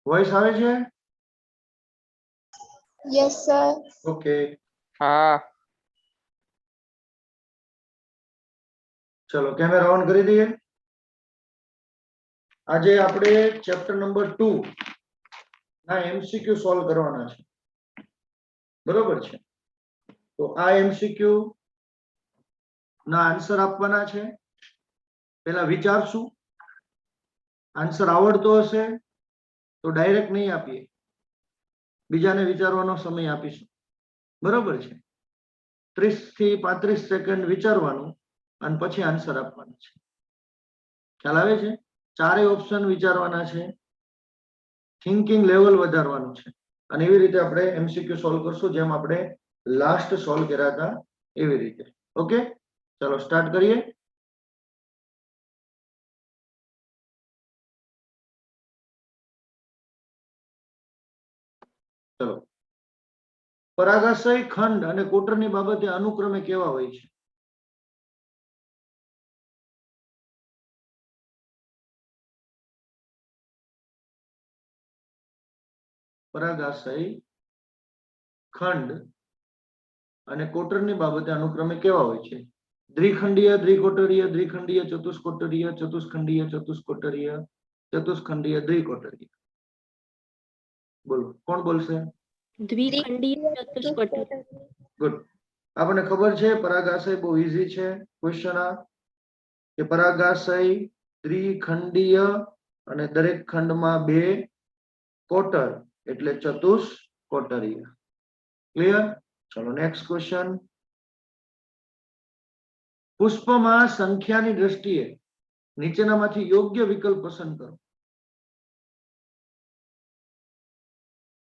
Voice આવે છે? Yes sir. Okay, हाँ ચલો કેમેરા ઓન કરી દઈએ. આજે આપણે ચેપ્ટર નંબર 2 ના એમસીક્યુ સોલ્વ કરવાના છે. બરોબર છે? તો આ એમસીક્યુ ના આન્સર આપવાના છે. પહેલા વિચારશું, આન્સર આવડતો હશે તો ડાયરેક્ટ નહીં આપીએ, બીજાને વિચારવાનો સમય આપીશું. બરોબર છે? 30 થી 35 સેકન્ડ વિચારવાનું અને પછી આન્સર આપવાનો છે. ખ્યાલ આવે છે? ચારેય ઓપ્શન વિચારવાના છે, થિંકિંગ લેવલ વધારવાનું છે અને એવી રીતે આપણે એમસીક્યુ સોલ્વ કરશું જેમ આપણે લાસ્ટ સોલ્વ કર્યા હતા એવી રીતે. ઓકે, ચલો સ્ટાર્ટ કરીએ. ચલો, પરાગાશય ખંડ અને કોટરની બાબતે અનુક્રમે કેવા હોય છે? પરાગાશય ખંડ અને કોટરની બાબતે અનુક્રમે કેવા હોય છે? દ્વિખંડીય, દ્વિકોટરીય, દ્વિખંડીય, ચતુષ્કોટરીય, ચતુષ્ખંડીય, ચતુષ્કોટરીય, ચતુષ્ખંડીય, દ્વિકોટરીય. બોલો, કોણ બોલશે? દ્વિખંડીય ચતુષ્કોટરીય. ગુડ. આપણને ખબર છે પરાગાશય બહુ ઈઝી છે. ક્વેશ્ચન આ કે પરાગાશય દ્વિખંડીય અને દરેક ખંડમાં 2 કોટર એટલે ચતુષ્કોટરીય. ક્લિયર? ચલો નેક્સ્ટ ક્વેશ્ચન. પુષ્પમાં સંખ્યાની દ્રષ્ટિએ નીચેનામાંથી યોગ્ય વિકલ્પ પસંદ કરો.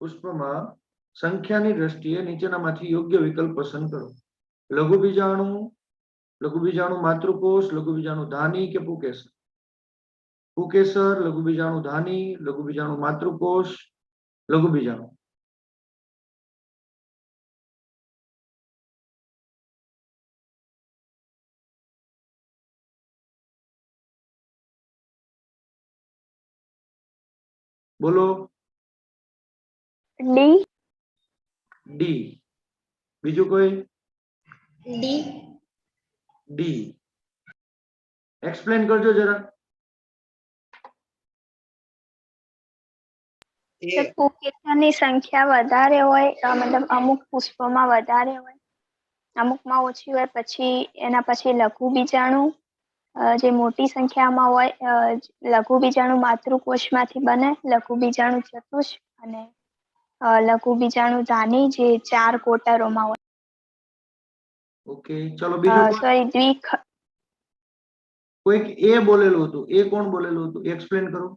પુષ્પમાં સંખ્યાની દ્રષ્ટિએ નીચેનામાંથી યોગ્ય વિકલ્પ પસંદ કરો. લઘુ બીજાણુ માતૃકોષ, લઘુ બીજાણુ ધાની કે પુકેસર? પુકેસર, લઘુ બીજાણુ ધાની, લઘુ બીજાણુ માતૃકોષ, લઘુ બીજાણુ. બોલો. डी। ડી. બીજું કોઈ? डी। ડી. એક્સપ્લેન કરજો જરા. પુષ્પોની સંખ્યા વધારે હોય, મતલબ અમુક પુષ્પોમાં વધારે હોય, અમુકમાં ઓછી હોય, પછી એના પછી લઘુ બીજાણુ જે મોટી સંખ્યામાં હોય, લઘુ બીજાણુ માતૃકોષમાંથી બને, લઘુ બીજાણુ ચતુષ અને લઘુ બીજાણુ ધાની જે 4 કોટરોમાં હોય. ઓકે, ચલો બીજું. સોરી, કોઈક એ બોલેલું હતું, એ કોણ બોલેલું હતું? એક્સપ્લેન કરો.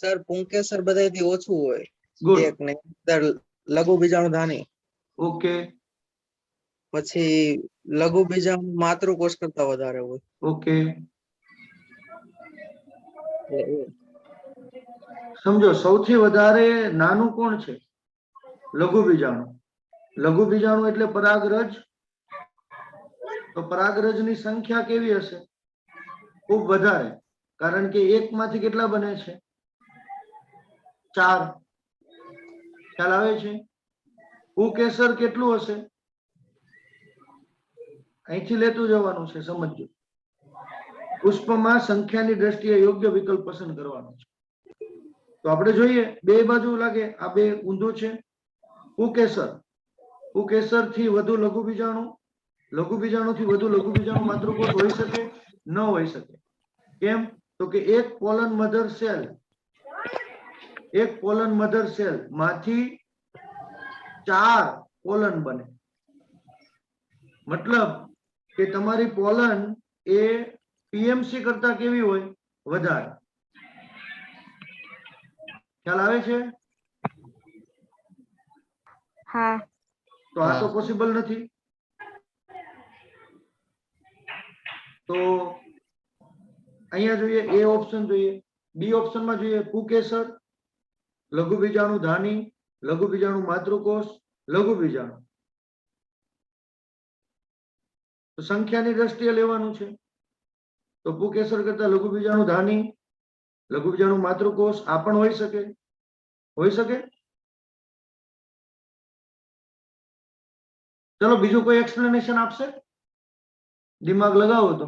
સર પુંકેસર બધાયથી ઓછું હોય ગુડ. એક ને લઘુ બીજાણુ ધાની, ઓકે પછી લઘુ બીજાણુ માતૃકોષ કરતા વધારે હોય. ઓકે, સમજો સૌથી વધારે નાનું કોણ છે? લઘુ બીજાણુ. લઘુ બીજાણુ એટલે પરાગરજ. તો પરાગરજની સંખ્યા કેવી હશે? ખૂબ વધારે, કારણ કે એકમાંથી કેટલા બને છે? 4. ખ્યાલ આવે છે? પુકેસર કેટલું હશે? અહીંથી લેતું જવાનું છે, સમજજો. પુષ્પમાં સંખ્યાની દ્રષ્ટિએ યોગ્ય વિકલ્પ પસંદ કરવાનો છે. તો આપણે જોઈએ, બે બાજુ લાગે આ બે ઊંધું છે. પુકેસર, પુકેસર થી વધુ લઘુ બીજાણુ, લઘુ બીજાણુ થી વધુ લઘુ બીજાણુ માતૃકોષ હોઈ શકે? ન હોઈ શકે. કેમ? તો કે એક પોલન મધર સેલ માંથી 4 પોલન બને. મતલબ કે તમારી પોલન એ પીએમસી કરતા કેવી હોય? વધારે. ખ્યાલ આવે છે? હા. તો આ તો પોસિબલ નથી. તો અહીંયા જોઈએ, એ ઓપ્શન જોઈએ. બી ઓપ્શનમાં જોઈએ, પુકેસર, લઘુ બીજાણુ ધાની, લઘુ બીજાણુ માતૃકોષ, લઘુ બીજાણુ. તો સંખ્યાની દ્રષ્ટિએ લેવાનું છે. તો પુકેસર કરતા લઘુ બીજાણુ ધાની, લઘુ બીજાણુ માતૃકોષ આ પણ હોઈ શકે. ચલો બીજું કોઈ એક્સપ્લેનેશન આપશે? દિમાગ લગાવો તો.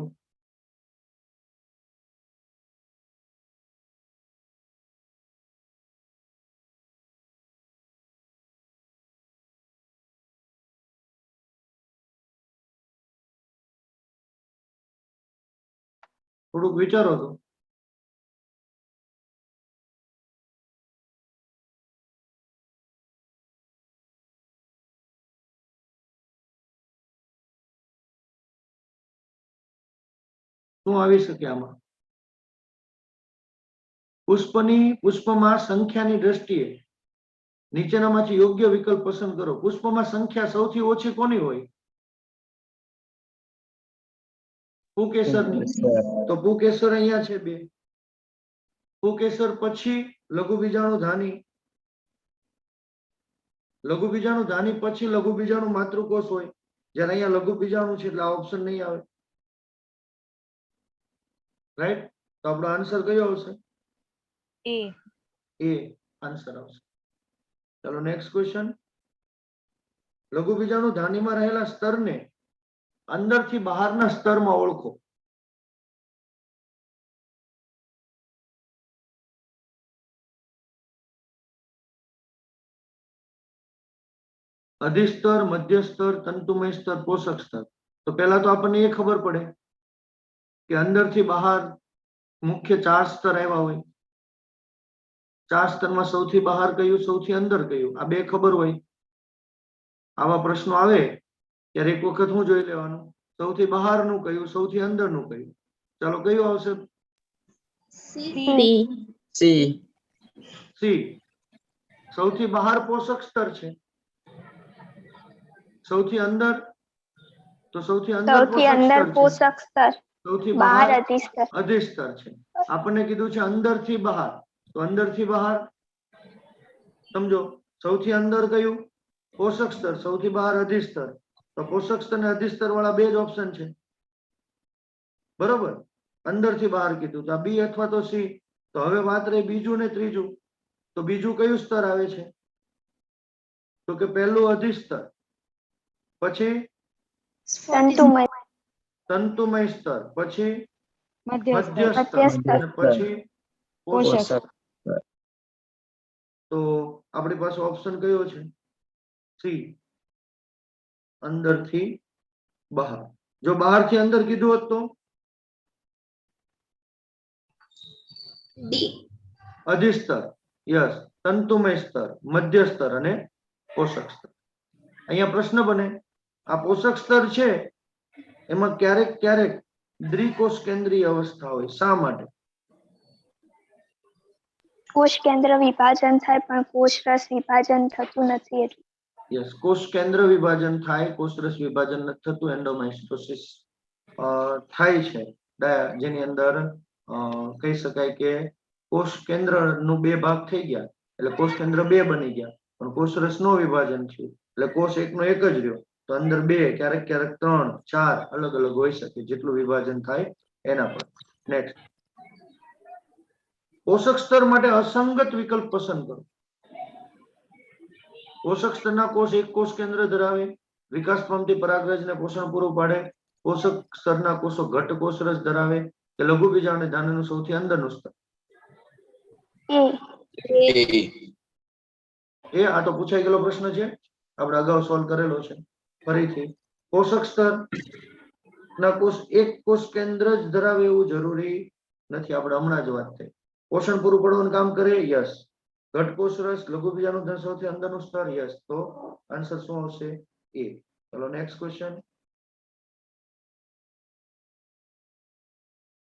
થોડુંક વિચારો તો. શું આવી શકે આમાં? પુષ્પમાં સંખ્યાની દ્રષ્ટિએ નીચેનામાંથી યોગ્ય વિકલ્પ પસંદ કરો. પુષ્પમાં સંખ્યા સૌથી ઓછી કોની હોય? પુંકેસરની. તો પુંકેસર અહીંયા છે 2. પુંકેસર પછી લઘુ બીજાણુ ધાની. લઘુ બીજાણુ ધાની પછી લઘુ બીજાણુ માતૃકોષ હોય. જ્યારે અહીંયા લઘુ બીજાણુ છે એટલે આ ઓપ્શન નહીં આવે. રાઈટ? તો આપણો આન્સર કયો આવશે? એ આન્સર આવશે. ચલો નેક્સ્ટ ક્વેશ્ચન. લઘુ બીજાણુ ધાનીમાં રહેલા સ્તરને અંદરથી બહારના સ્તરમાં ઓળખો. અધિસ્તર, મધ્યસ્તર, તંતુમય સ્તર, પોષક સ્તર. તો પહેલા તો આપણને એ ખબર પડે કે અંદરથી બહાર મુખ્ય 4 સ્તર આવ્યા હોય. 4 સ્તરમાં સૌથી બહાર કયું, સૌથી અંદર કયું, આ 2 ખબર હોય. આવા પ્રશ્નો આવે ત્યારે એક વખત હું જોઈ લેવાનું, સૌથી બહારનું કયું, સૌથી અંદરનું કયું. ચાલો કયું આવશે? સી. સૌથી બહાર પોષક સ્તર છે. સૌથી અંદર? તો સૌથી અંદર પોષક સ્તર. સૌથી બહાર અધિસ્તર છે. આપણને કીધું છે અંદરથી બહાર, તો અંદરથી બહાર સમજો. સૌથી અંદર કયું? પોષક સ્તર. સૌથી બહાર અધિસ્તર. તો પોષક સ્તર અને અધિસ્તર વાળા 2 જ ઓપ્શન છે. બરોબર? અંદરથી બહાર કીધું તો આ બી અથવા તો સી. તો હવે વાત રહી બીજું ને ત્રીજું. તો બીજું કયું સ્તર આવે છે? તો કે પહેલું અધિસ્તર, પછી તંતુમય સ્તર, પછી મધ્યસ્તર અને પછી પોષક. તો આપણી પાસે ઓપ્શન કયો છે? સી, અંદરથી બહાર. જો બહારથી અંદર કીધું હોત તો અધિસ્તર, યસ, તંતુમય સ્તર, મધ્યસ્તર અને પોષક સ્તર. અહીંયા પ્રશ્ન બને, આ પોષક સ્તર છે એમાં ક્યારેક ક્યારેક દ્વિકોષ કેન્દ્રીય અવસ્થા હોય. શા માટે? કોષ કેન્દ્ર વિભાજન થાય પણ કોષરસ વિભાજન થતું નથી એટલે. યસ, કોષ કેન્દ્ર વિભાજન થાય, કોષરસ વિભાજન નથી થતું, એન્ડોમાઇટોસિસ થાય છે. જેની અંદર કહી શકાય કે કોષ કેન્દ્રનું 2 ભાગ થઈ ગયા એટલે કોષ કેન્દ્ર 2 બની ગયા, પણ કોષરસ નો વિભાજન થયું એટલે કોષ એકનો એક જ રહ્યો. તો અંદર 2, ક્યારેક ક્યારેક 3, 4 અલગ અલગ હોઈ શકે, જેટલું વિભાજન થાય એના પર. નેક્સ્ટ. પોષક સ્તર માટે અસંગત વિકલ્પ પસંદ કરો. પોષક સ્તરના કોષ એક કોષ કેન્દ્ર ધરાવે, વિકાસ પામતી પરાગરજને પોષણ પૂરું પાડે. પોષક સ્તરના કોષો ઘટ કોષરસ ધરાવે કે લઘુ બીજાણુ ધાનીનું સૌથી અંદરનું સ્તર? એ આ તો પૂછાઈ ગયેલો પ્રશ્ન છે, આપણે અગાઉ સોલ્વ કરેલો છે. ફરીથી, પોષક સ્તર ના કોષ એક કોષ કેન્દ્ર જ ધરાવે એવું જરૂરી નથી. આપણે હમણાં જ વાત થઈ. પોષણ પૂરું પાડવાનું કામ કરે, યસ. ઘટ કોષરસ, લઘુ બીજાણુ ધાન સૌથી અંદરનું સ્તર, યસ. તો આન્સર શું આવશે? એ. ચલો નેક્સ્ટ ક્વેશ્ચન.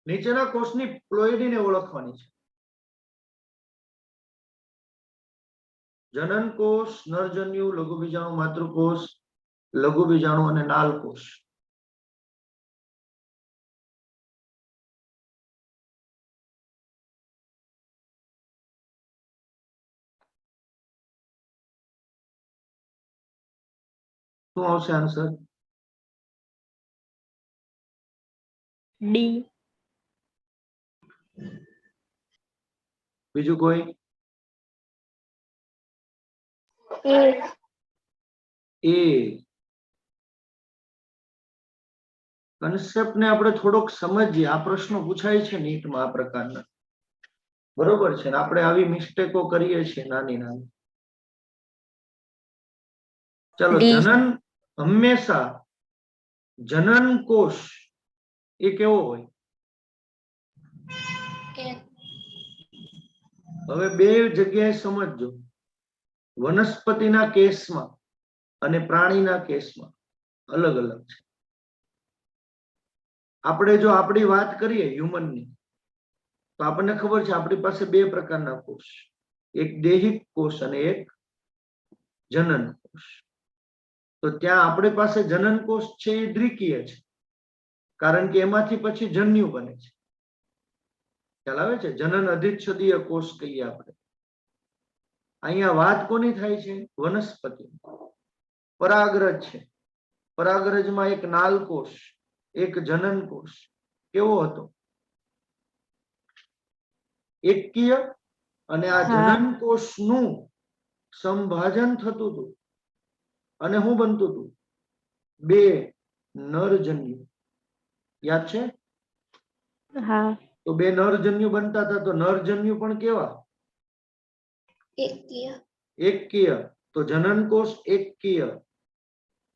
નીચેના કોષની પ્લોઇડીને ઓળખવાની છે. જનન કોષ, નરજન્યુ, લઘુ બીજાણુ માતૃકોષ, લઘુ બીજાણુ અને નાલ કોષ. શું આવશે આન્સર? ડી. બીજું કોઈ? એ એ કન્સેપ્ટ ને આપણે થોડોક સમજીએ. આ પ્રશ્નો પૂછાય છે નીટમાં આ પ્રકારના, બરોબર છે ને? આપણે આવી મિસ્ટેકો કરીએ છીએ નાની નાની. ચલો, જનન હંમેશા જનન કોષ એ કેવો હોય? હવે બે જગ્યાએ સમજજો. વનસ્પતિના કેસમાં અને પ્રાણીના કેસમાં અલગ અલગ છે. આપણે જો આપણી વાત કરીએ હ્યુમનની, તો આપણને ખબર છે આપણી પાસે બે પ્રકારના કોષ, એક દૈહિક કોષ અને એક જનન કોષ. તો ત્યાં આપણી પાસે જનન કોષ છે એ દ્વિકીય છે, કારણ કે એમાંથી પછી જન્યુ બને છે. ખ્યાલ આવે છે? જનન અધિચ્છદીય કોષ કહીએ આપણે. અહીંયા વાત કોની થાય છે? વનસ્પતિ. પરાગરજ છે, પરાગરજમાં એક નાલ કોષ, એક જનન કોષ. કેવો હતો? એકકીય. અને આ જનન કોષનું સંભાજન થતું હતું અને શું બનતું હતું? બે નરજન્યુ. યાદ છે? હા. તો બે નરજન્યુ બનતા હતા. તો નરજન્યુ પણ કેવા? એકકીય. તો જનન કોષ એકકીય,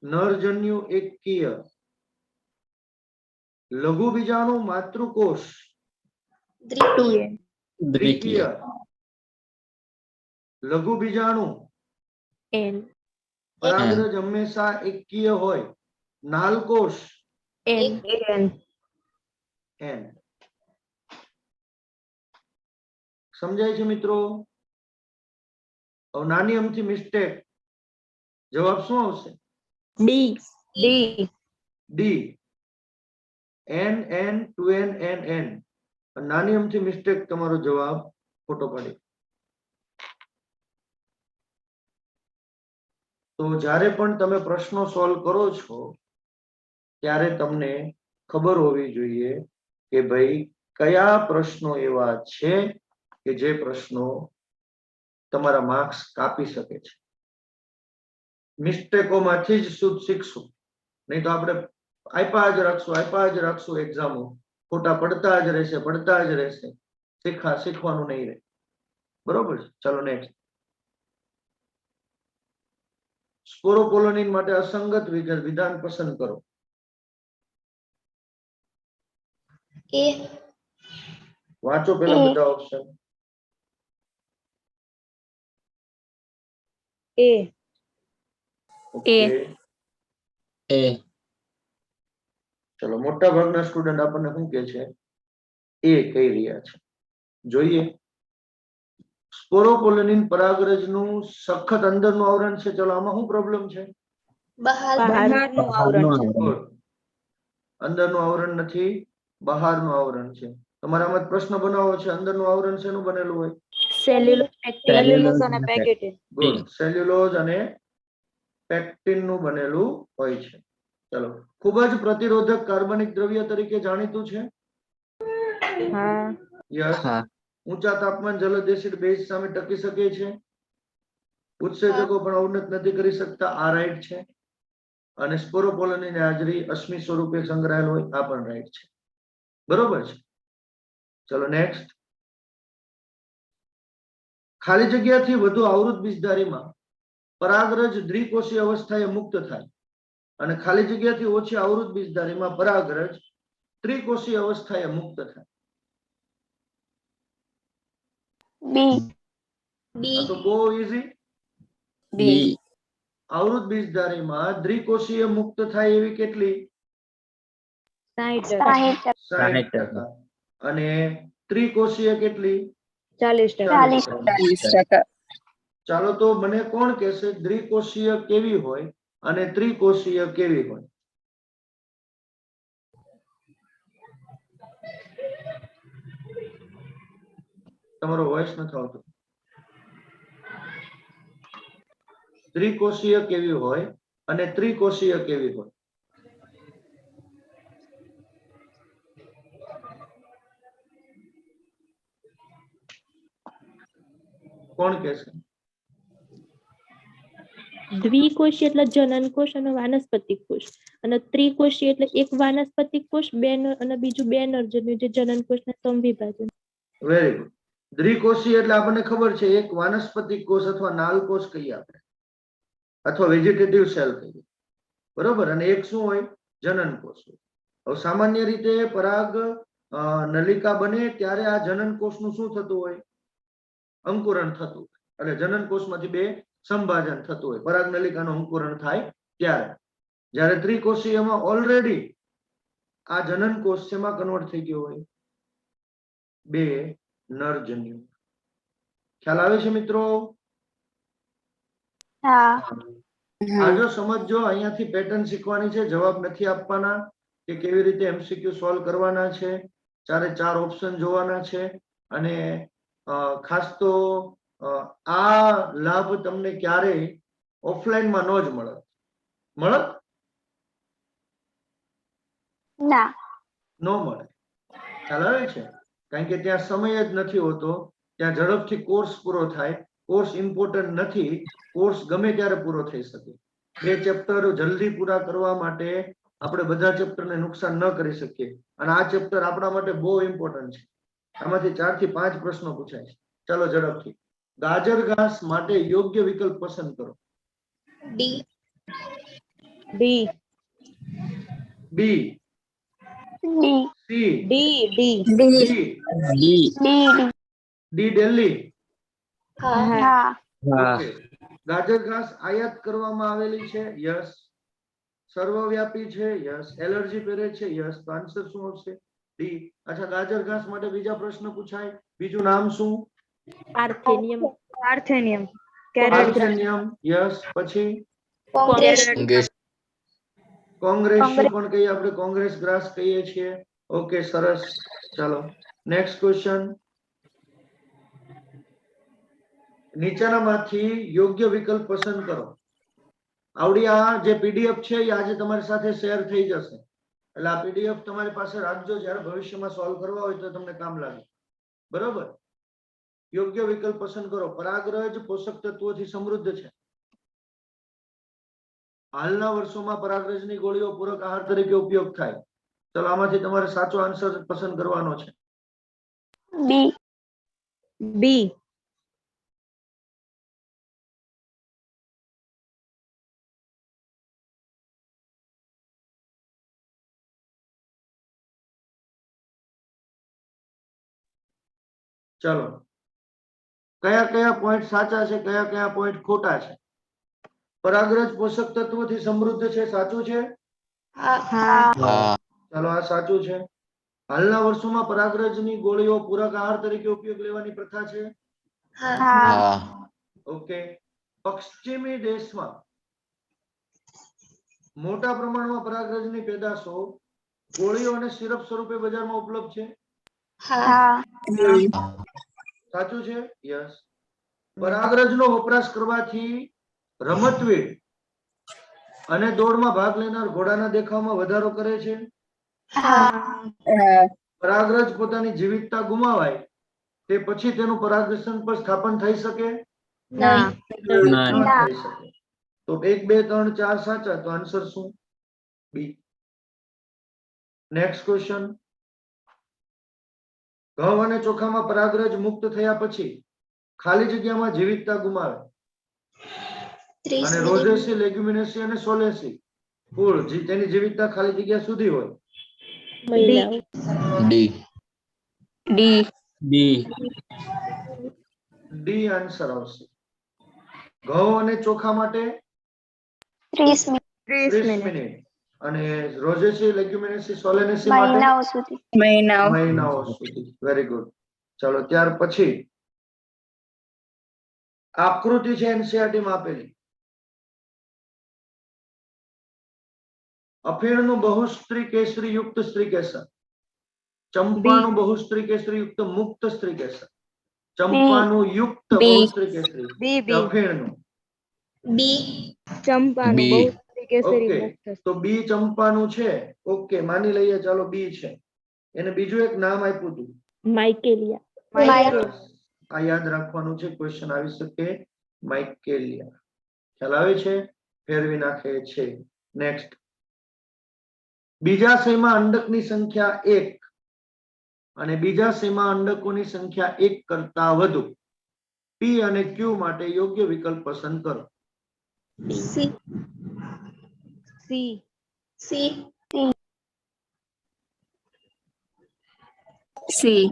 નરજન્યુ એકકીય. લઘુ બીજાણુ માતૃકોષ દ્વિકીય. લઘુ બીજાણુ એન પરાગરજ હંમેશા એકકીય હોય. નાલકોષ એન એન. સમજાય છે મિત્રો? હવે નાની અમથી મિસ્ટેક, જવાબ શું આવશે? D D. N N 2n n n. નાની અમથી મિસ્ટેક, તમારો જવાબ ખોટો પડે. તો જ્યારે પણ તમે પ્રશ્નો સોલ્વ કરો છો ત્યારે તમને ખબર હોવી જોઈએ કે ભાઈ કયા પ્રશ્નો એવા છે કે જે પ્રશ્નો તમારા માર્ક્સ કાપી શકે છે. મિસ્ટેકોમાંથી જ શુદ્ધ શીખશું, નહીં તો આપણે આપ્યા જ રાખશું એક્ઝામો. ખોટા પડતા જ રહેશે. શીખવાનું નહીં રહે. બરોબર છે? ચલો નેક્સ્ટ. સ્પોરોપોલોનિન માટે અસંગત વિધાન પસંદ કરો. એ વાંચો પેલા બધા ઓપ્શન. ઓકે. ચલો, મોટા ભાગના સ્ટુડન્ટ આપણને શું કે છે? એ કહી રહ્યા છે. જોઈએ. સ્પોરોપોલોનિન પરાગરજનું સખત અંદરનું આવરણ છે. ચલો, આમાં શું પ્રોબ્લેમ છે? બહારનું આવરણ છે. Good. અંદરનું આવરણ નથી, બહારનું આવરણ છે. તમારામાં પ્રશ્ન બનાવો છે, અંદરનું આવરણ શેનું બનેલું હોય? સેલ્યુલોઝ અને પેકેટિન. ગુડ. સેલ્યુલોઝ અને પેક્ટિન નું બનેલું હોય છે. ચલો, ખૂબ જ પ્રતિરોધક કાર્બનિક દ્રવ્ય તરીકે જાણીતું છે. યસ. ઊંચા તાપમાન જલદ એસિડ બેઝ સામે ટકી શકે છે. ઉત્સેચકો પણ અવનત નથી કરી શકતા. આ રાઈટ છે. અને સ્પોરોપોલોનિન હાજરી અશ્મિ સ્વરૂપે સંગ્રહાયેલ હોય, આ પણ રાઈટ છે. બરોબર છે? ચલો નેક્સ્ટ. ખાલી જગ્યાથી વધુ આવૃત બીજધારીમાં પરાગરજ દ્વિકોષીય અવસ્થાએ મુક્ત થાય અને ખાલી જગ્યાથી ઓછી આવૃત બીજધારીમાં પરાગરજ ત્રિકોષીય અવસ્થાએ મુક્ત થાય. આ તો બહુ ઈઝી. આવૃત બીજધારીમાં દ્વિકોષીય મુક્ત થાય એવી કેટલી? 60%. અને ત્રિકોષીય કેટલી? 40%. ચાલો, તો મને કોણ કહેશે દ્વિકોષીય કેવી હોય અને ત્રિકોષીય કેવી હોય? તમારો વોઇસ નથી આવતો. ત્રિકોષીય કેવી હોય અને ત્રિકોષીય કેવી હોય? કોણ કહેશે? દ્વિકોષી એટલે જનન કોષ અને વાનસ્પતિક કોષ, અને ત્રિકોષી એટલે એક વાનસ્પતિક કોષ બે અને બીજું બે નરજન્યુ જે જનન કોષના સમવિભાજન. Very good. દ્વિકોષી એટલે આપણને ખબર છે એક વાનસ્પતિક કોષ અથવા નાલ કોષ કહીએ આપણે, અથવા વેજીટેટિવ સેલ કહીએ, બરોબર. અને એક શું હોય? જનન કોષ હોય. હવે સામાન્ય રીતે પરાગ નલિકા બને ત્યારે આ જનન કોષનું શું થતું હોય? અંકુરણ થતું હોય. એટલે જનન કોષમાંથી બે સંભાજન થતું હોય. પરાગ નલિકાનું અંકુરણ થાય ત્યારે. જ્યારે ત્રિકોષીયમાં ઓલરેડી આ જનન કોષ શેમાં કન્વર્ટ થઈ ગયો હોય? બે નરજન્યુ. ખ્યાલ આવે છે મિત્રો? હા. આ જો સમજજો, અહીંયાથી પેટર્ન શીખવાની છે, જવાબ નથી આપવાના કે કેવી રીતે એમસીક્યુ સોલ્વ કરવાના છે. 4 ઓપ્શન જોવાના છે. અને ખાસ તો આ લાભ તમને ક્યારેય ઓફલાઈનમાં ન જ મળે. મળે? ના. ન મળે. ખ્યાલ આવે છે? કારણ કે ત્યાં સમય જ નથી હોતો. ત્યાં ઝડપથી કોર્સ પૂરો થાય. કોર્સ ઇમ્પોર્ટન્ટ નથી. કોર્સ ગમે ત્યારે પૂરો થઈ શકે. 2 ચેપ્ટર જલ્દી પૂરા કરવા માટે આપણે બધા ચેપ્ટરને નુકસાન ન કરી શકીએ. અને આ ચેપ્ટર આપણા માટે બહુ ઇમ્પોર્ટન્ટ છે. આમાંથી 4 થી 5 પ્રશ્નો પૂછાય છે. ચાલો ઝડપથી. ગાજર ઘાસ માટે યોગ્ય વિકલ્પ પસંદ કરો. D. B, D. C, D. D, D Delhi. હા. ઓકે. ગાજર ઘાસ આયાત કરવામાં આવેલી છે? યસ. સર્વવ્યાપી છે? યસ. એલર્જી પેરે છે? યસ. તો આન્સર શું આવશે? ડી. અચ્છા, ગાજર ઘાસ માટે બીજા પ્રશ્ન પૂછાય. બીજું નામ શું? પાર્થેનિયમ. પાર્થેનિયમ. યસ. પછી કોંગ્રેસી પણ કહીએ આપણે, કોંગ્રેસ ગ્રાસ કહીએ છીએ. ઓકે, સરસ. ચાલો નેક્સ્ટ ક્વેશ્ચન. નીચેનામાંથી યોગ્ય વિકલ્પ પસંદ કરો. આવડી આ જે પીડીએફ છે એ આજે તમારી સાથે શેર થઈ જશે. એટલે આ પીડીએફ તમારી પાસે રાખજો, જ્યારે ભવિષ્યમાં સોલ્વ કરવા હોય તો તમને કામ લાગે. બરોબર. યોગ્ય વિકલ્પ પસંદ કરો. પરાગરજ પોષક તત્વોથી સમૃદ્ધ છે. હાલના વર્ષોમાં પરાગરજની ગોળીઓ પૂરક આહાર તરીકે ઉપયોગ થાય. ચલો આમાંથી તમારે સાચો આન્સર પસંદ કરવાનો છે. બી. બી. ચલો કયા કયા પોઈન્ટ સાચા છે, કયા કયા પોઈન્ટ ખોટા છે? પરાગરજ પોષક તત્વોથી સમૃદ્ધ છે, સાચું છે? ચાલો આ સાચું છે. હાલના વર્ષોમાં પરાગરજની ગોળીઓ પૂરક આહાર તરીકે ઉપયોગ લેવાની પ્રથા છે. ઓકે. પશ્ચિમી દેશમાં મોટા પ્રમાણમાં પરાગરજની પેદાશો ગોળીઓ અને સિરપ સ્વરૂપે બજારમાં ઉપલબ્ધ છે. સાચું છે? યસ. પરાગરજનો વપરાશ કરવાથી રમતવીર અને દોડમાં ભાગ લેનાર ઘોડાના દેખાવમાં વધારો કરે છે. પરાગરજ પોતાની જીવિતતા ગુમાવાય તે પછી તેનું પરાગરેષણ પર સ્થાપન થઈ શકે? ના. ન થઈ શકે. તો 1 2 3 4 સાચા. તો આન્સર શું? બી. Next question. ઘઉં અને ચોખામાં પરાગરજ મુક્ત થયા પછી ખાલી જગ્યામાં જીવિતતા ગુમાવે અને રોઝેસી, લેગ્યુમિનેસી અને સોલેસી ફૂલ તેની જીવિતતા ખાલી જગ્યા સુધી હોય. ડી આન્સર આવશે. ઘઉં અને ચોખા માટે 30 મિનિટ અને રોઝેસી, લેગ્યુમિનેસી, સોલેનેસી માટે મહિનાઓ સુધી. મહિનાઓ સુધી. Very good. ચાલો ત્યાર પછી આકૃતિ છે એનસીઈઆરટી માં આપેલી. અફીણનું બહુસ્ત્રી કેસરી યુક્ત સ્ત્રી કેસર, ચંપાનું બહુસ્ત્રી કેસરી યુક્ત મુક્ત સ્ત્રી કેસર, ચંપાનું યુક્ત બહુસ્ત્રી કેસરી, અફીણનું ચંપાનું બહુસ્ત્રી કેસરી ઓકે. મુક્ત. તો બી ચંપાનું છે. ઓકે, માની લઈએ. ચાલો બી છે. એને બીજું એક નામ આપ્યું હતું. માઇકેલિયા. આ યાદ રાખવાનું છે, ક્વેશ્ચન આવી શકે. માઇકેલિયા ખ્યાલ આવે છે, ફેરવી નાખે છે. નેક્સ્ટ, બીજાશયમાં અંડકની સંખ્યા 1 અને બીજાશયમાં અંડકોની સંખ્યા 1 કરતા વધુ. પી અને ક્યુ માટે યોગ્ય વિકલ્પ પસંદ કરો. સી. સી. સી. સી.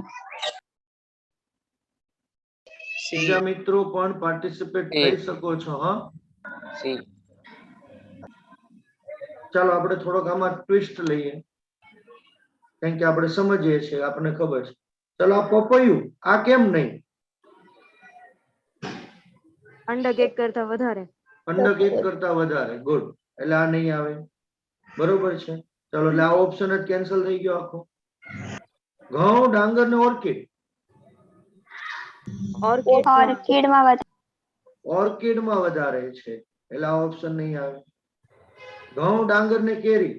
બીજા મિત્રો પણ પાર્ટિસિપેટ થઈ શકો છો. હા, ચાલો આપણે થોડોક આમાં ટ્વિસ્ટ લઈએ, કારણ કે આપણે સમજીએ છીએ, આપણને ખબર છે. ચાલો, આ પપૈયું, આ કેમ નહીં? અંડક 1 કરતા વધારે. અંડક 1 કરતા વધારે. ગુડ. એટલે આ નહીં આવે. બરોબર છે. ચાલો, એટલે આ ઓપ્શન જ કેન્સલ થઈ ગયો આખો. ઘઉં, ડાંગર ને ઓર્કિડ. ઓર્કિડમાં વધારે છે, એટલે આ ઓપ્શન નહીં આવે. ઘઉં, ડાંગર ને કેરી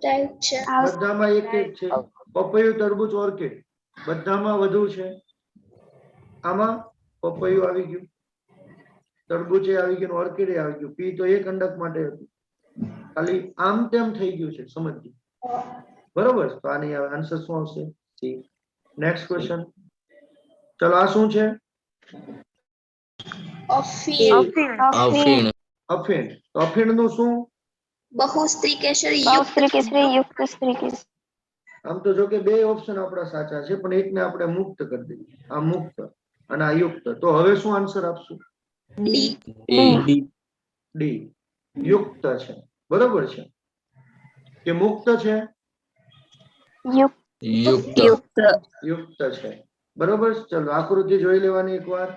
રાઈટ છે. બધામાં એક એક છે. પપૈયું, તરબૂચ, ઓર્કિડ બધામાં વધુ છે. આમાં પપૈયું આવી ગયું, તરબૂચે આવી ગયું, ઓર્કિડ આવી ગયું. પી તો એક અંડક માટે હતું, ખાલી આમ તેમ થઈ ગયું છે. સમજજો. બરોબર. તો આની આન્સર શું આવશે? સી. Next question. ચલો, આ શું છે? અફીણ. અફીણ. તો અફીણ નું શું? બહુસ્ત્રી કેસરી યુક્ત સ્ત્રી કેસરી. આમ તો જો કે બે ઓપ્શન આપણા સાચા છે, પણ એકને આપણે મુક્ત કરી દઈએ. આ મુક્ત અને આ યુક્ત. તો હવે શું આન્સર આપશું? ડી. ડી. યુક્ત છે. બરોબર છે કે મુક્ત છે? યુક્ત છે. બરોબર. ચલો, આકૃતિ જોઈ લેવાની એકવાર.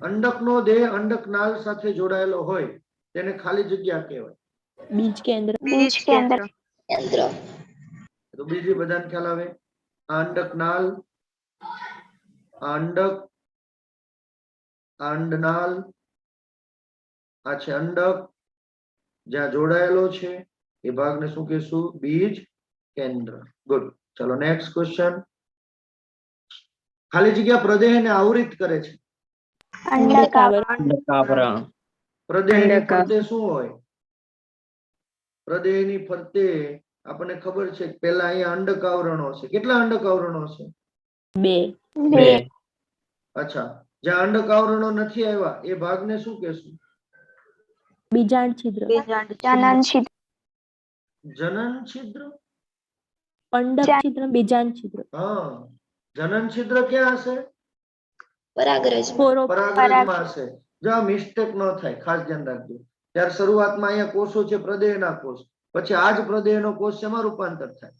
અંડકનો દેહ અંડકનાળ સાથે જોડાયેલો હોય તેને ખાલી જગ્યા કહેવાય. બીજ કેન્દ્ર. કેન્દ્ર. તો બીજી બધાને ખ્યાલ આવે. આ અંડકનાળ, આ અંડક, આ અંડનાળ, આ છે અંડક. જ્યાં જોડાયેલો છે એ ભાગને શું કહેશું? બીજ કેન્દ્ર. ગુડ. ચલો, નેક્સ્ટ ક્વેશ્ચન. ખાલી જગ્યા પ્રદેહને આવરિત કરે છે. પ્રદેહની ફરતે શું હોય? પ્રદેહની ફરતે આપણને ખબર છે કે પહેલા અહીંયા અંડક આવરણો છે. કેટલા અંડક આવરણો છે? 2. અચ્છા, જ્યાં અંડક આવરણો નથી આવ્યા એ ભાગને શું કહેશું? બીજાંડ છિદ્ર. જનન છિદ્ર. અંડક છિદ્ર, બીજાંડ છિદ્ર. હા, જનન છિદ્ર ક્યાં હશે? પરાગરજમાં. પરાગરજમાં હશે. જો મિસ્ટેક ન થાય, ખાસ ધ્યાન રાખજો. ત્યારે શરૂઆતમાં અહીંયા કોષો છે, પ્રદેહના કોષ. પછી આ જ પ્રદેહનો કોષ શેમાં રૂપાંતર થાય?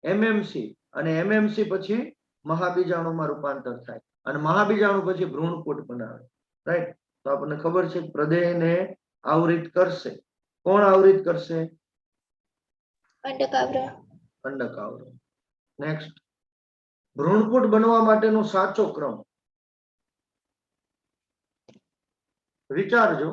એમએમસી. અને એમએમસી પછી મહાબીજાણુમાં રૂપાંતર થાય, અને મહાબીજાણુ પછી ભ્રૂણપુટ બનાવે. રાઈટ. તો આપણને ખબર છે પ્રદેહને આવરિત કરશે. કોણ આવરિત કરશે? અંડક આવરણ. અંડક આવરણ. નેક્સ્ટ. ભ્રૂણપુટ બનવા માટેનો સાચો ક્રમ વિચારજો.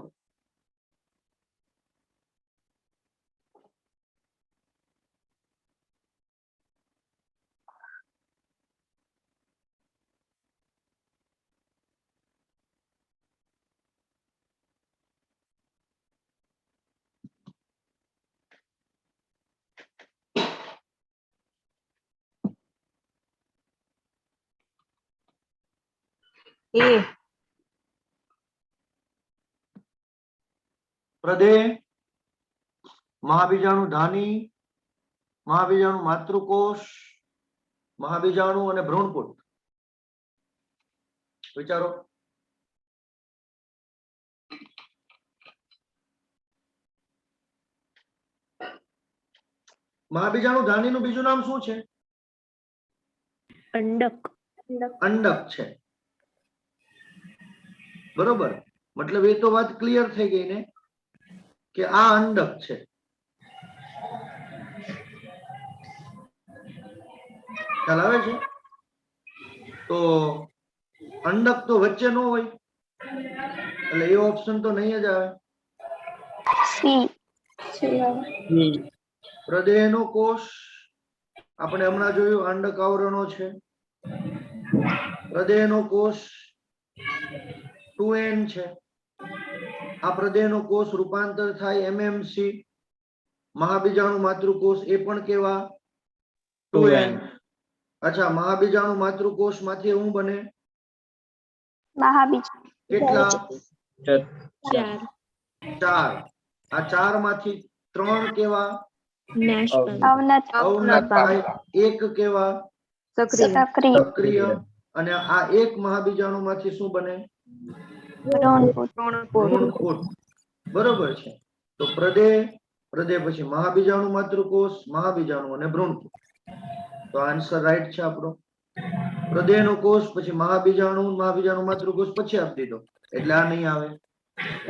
પ્રદેહ, મહાબીજાણુ ધાની, મહાબીજાણુ માતૃકોષ, મહાબીજાણુ અને ભ્રૂણપુટ. વિચારો. મહાબીજાણુ ધાનીનું બીજું નામ શું છે? અંડક. અંડક છે. બરોબર. મતલબ એ તો વાત ક્લિયર થઈ ગઈ ને કે આ અંડક છે. ખ્યાલ આવે છે? તો અંડક તો વચ્ચે ન હોય, એટલે એ ઓપ્શન તો નહીં જ આવે. પ્રદેહનો કોષ આપણે હમણાં જોયું, અંડક આવરણો છે. પ્રદેહનો કોષ 2n છે. આ પ્રદેહનો કોષ રૂપાંતર થાય એમએમસી. મહાબીજાણુ માતૃકોષ એ પણ કેવા 2n. અચ્છા, મહાબીજાણુ માતૃકોષ માંથી શું બને? મહાબીજ કેટલા? 4 4. આ 4 માંથી 3 કેવા? નાશ પામે. અવનત અવનત થાય. 1 કેવા? સક્રિય સક્રિય સક્રિય. અને આ એક મહાબીજાણુ માંથી શું બને? ભ્રૂણપુટ ભ્રૂણપુટ. બરોબર છે. તો પ્રદેહ, પ્રદેહ પછી મહાબીજાણુ માતૃકોષ, મહાબીજાણુ અને ભ્રૂણપુટ. તો આન્સર રાઈટ છે આપણો. પ્રદેહનો કોષ પછી મહાબીજાણુ, મહાબીજાણુ માતૃકોષ પછી આપી દીધો, એટલે આ નહીં આવે.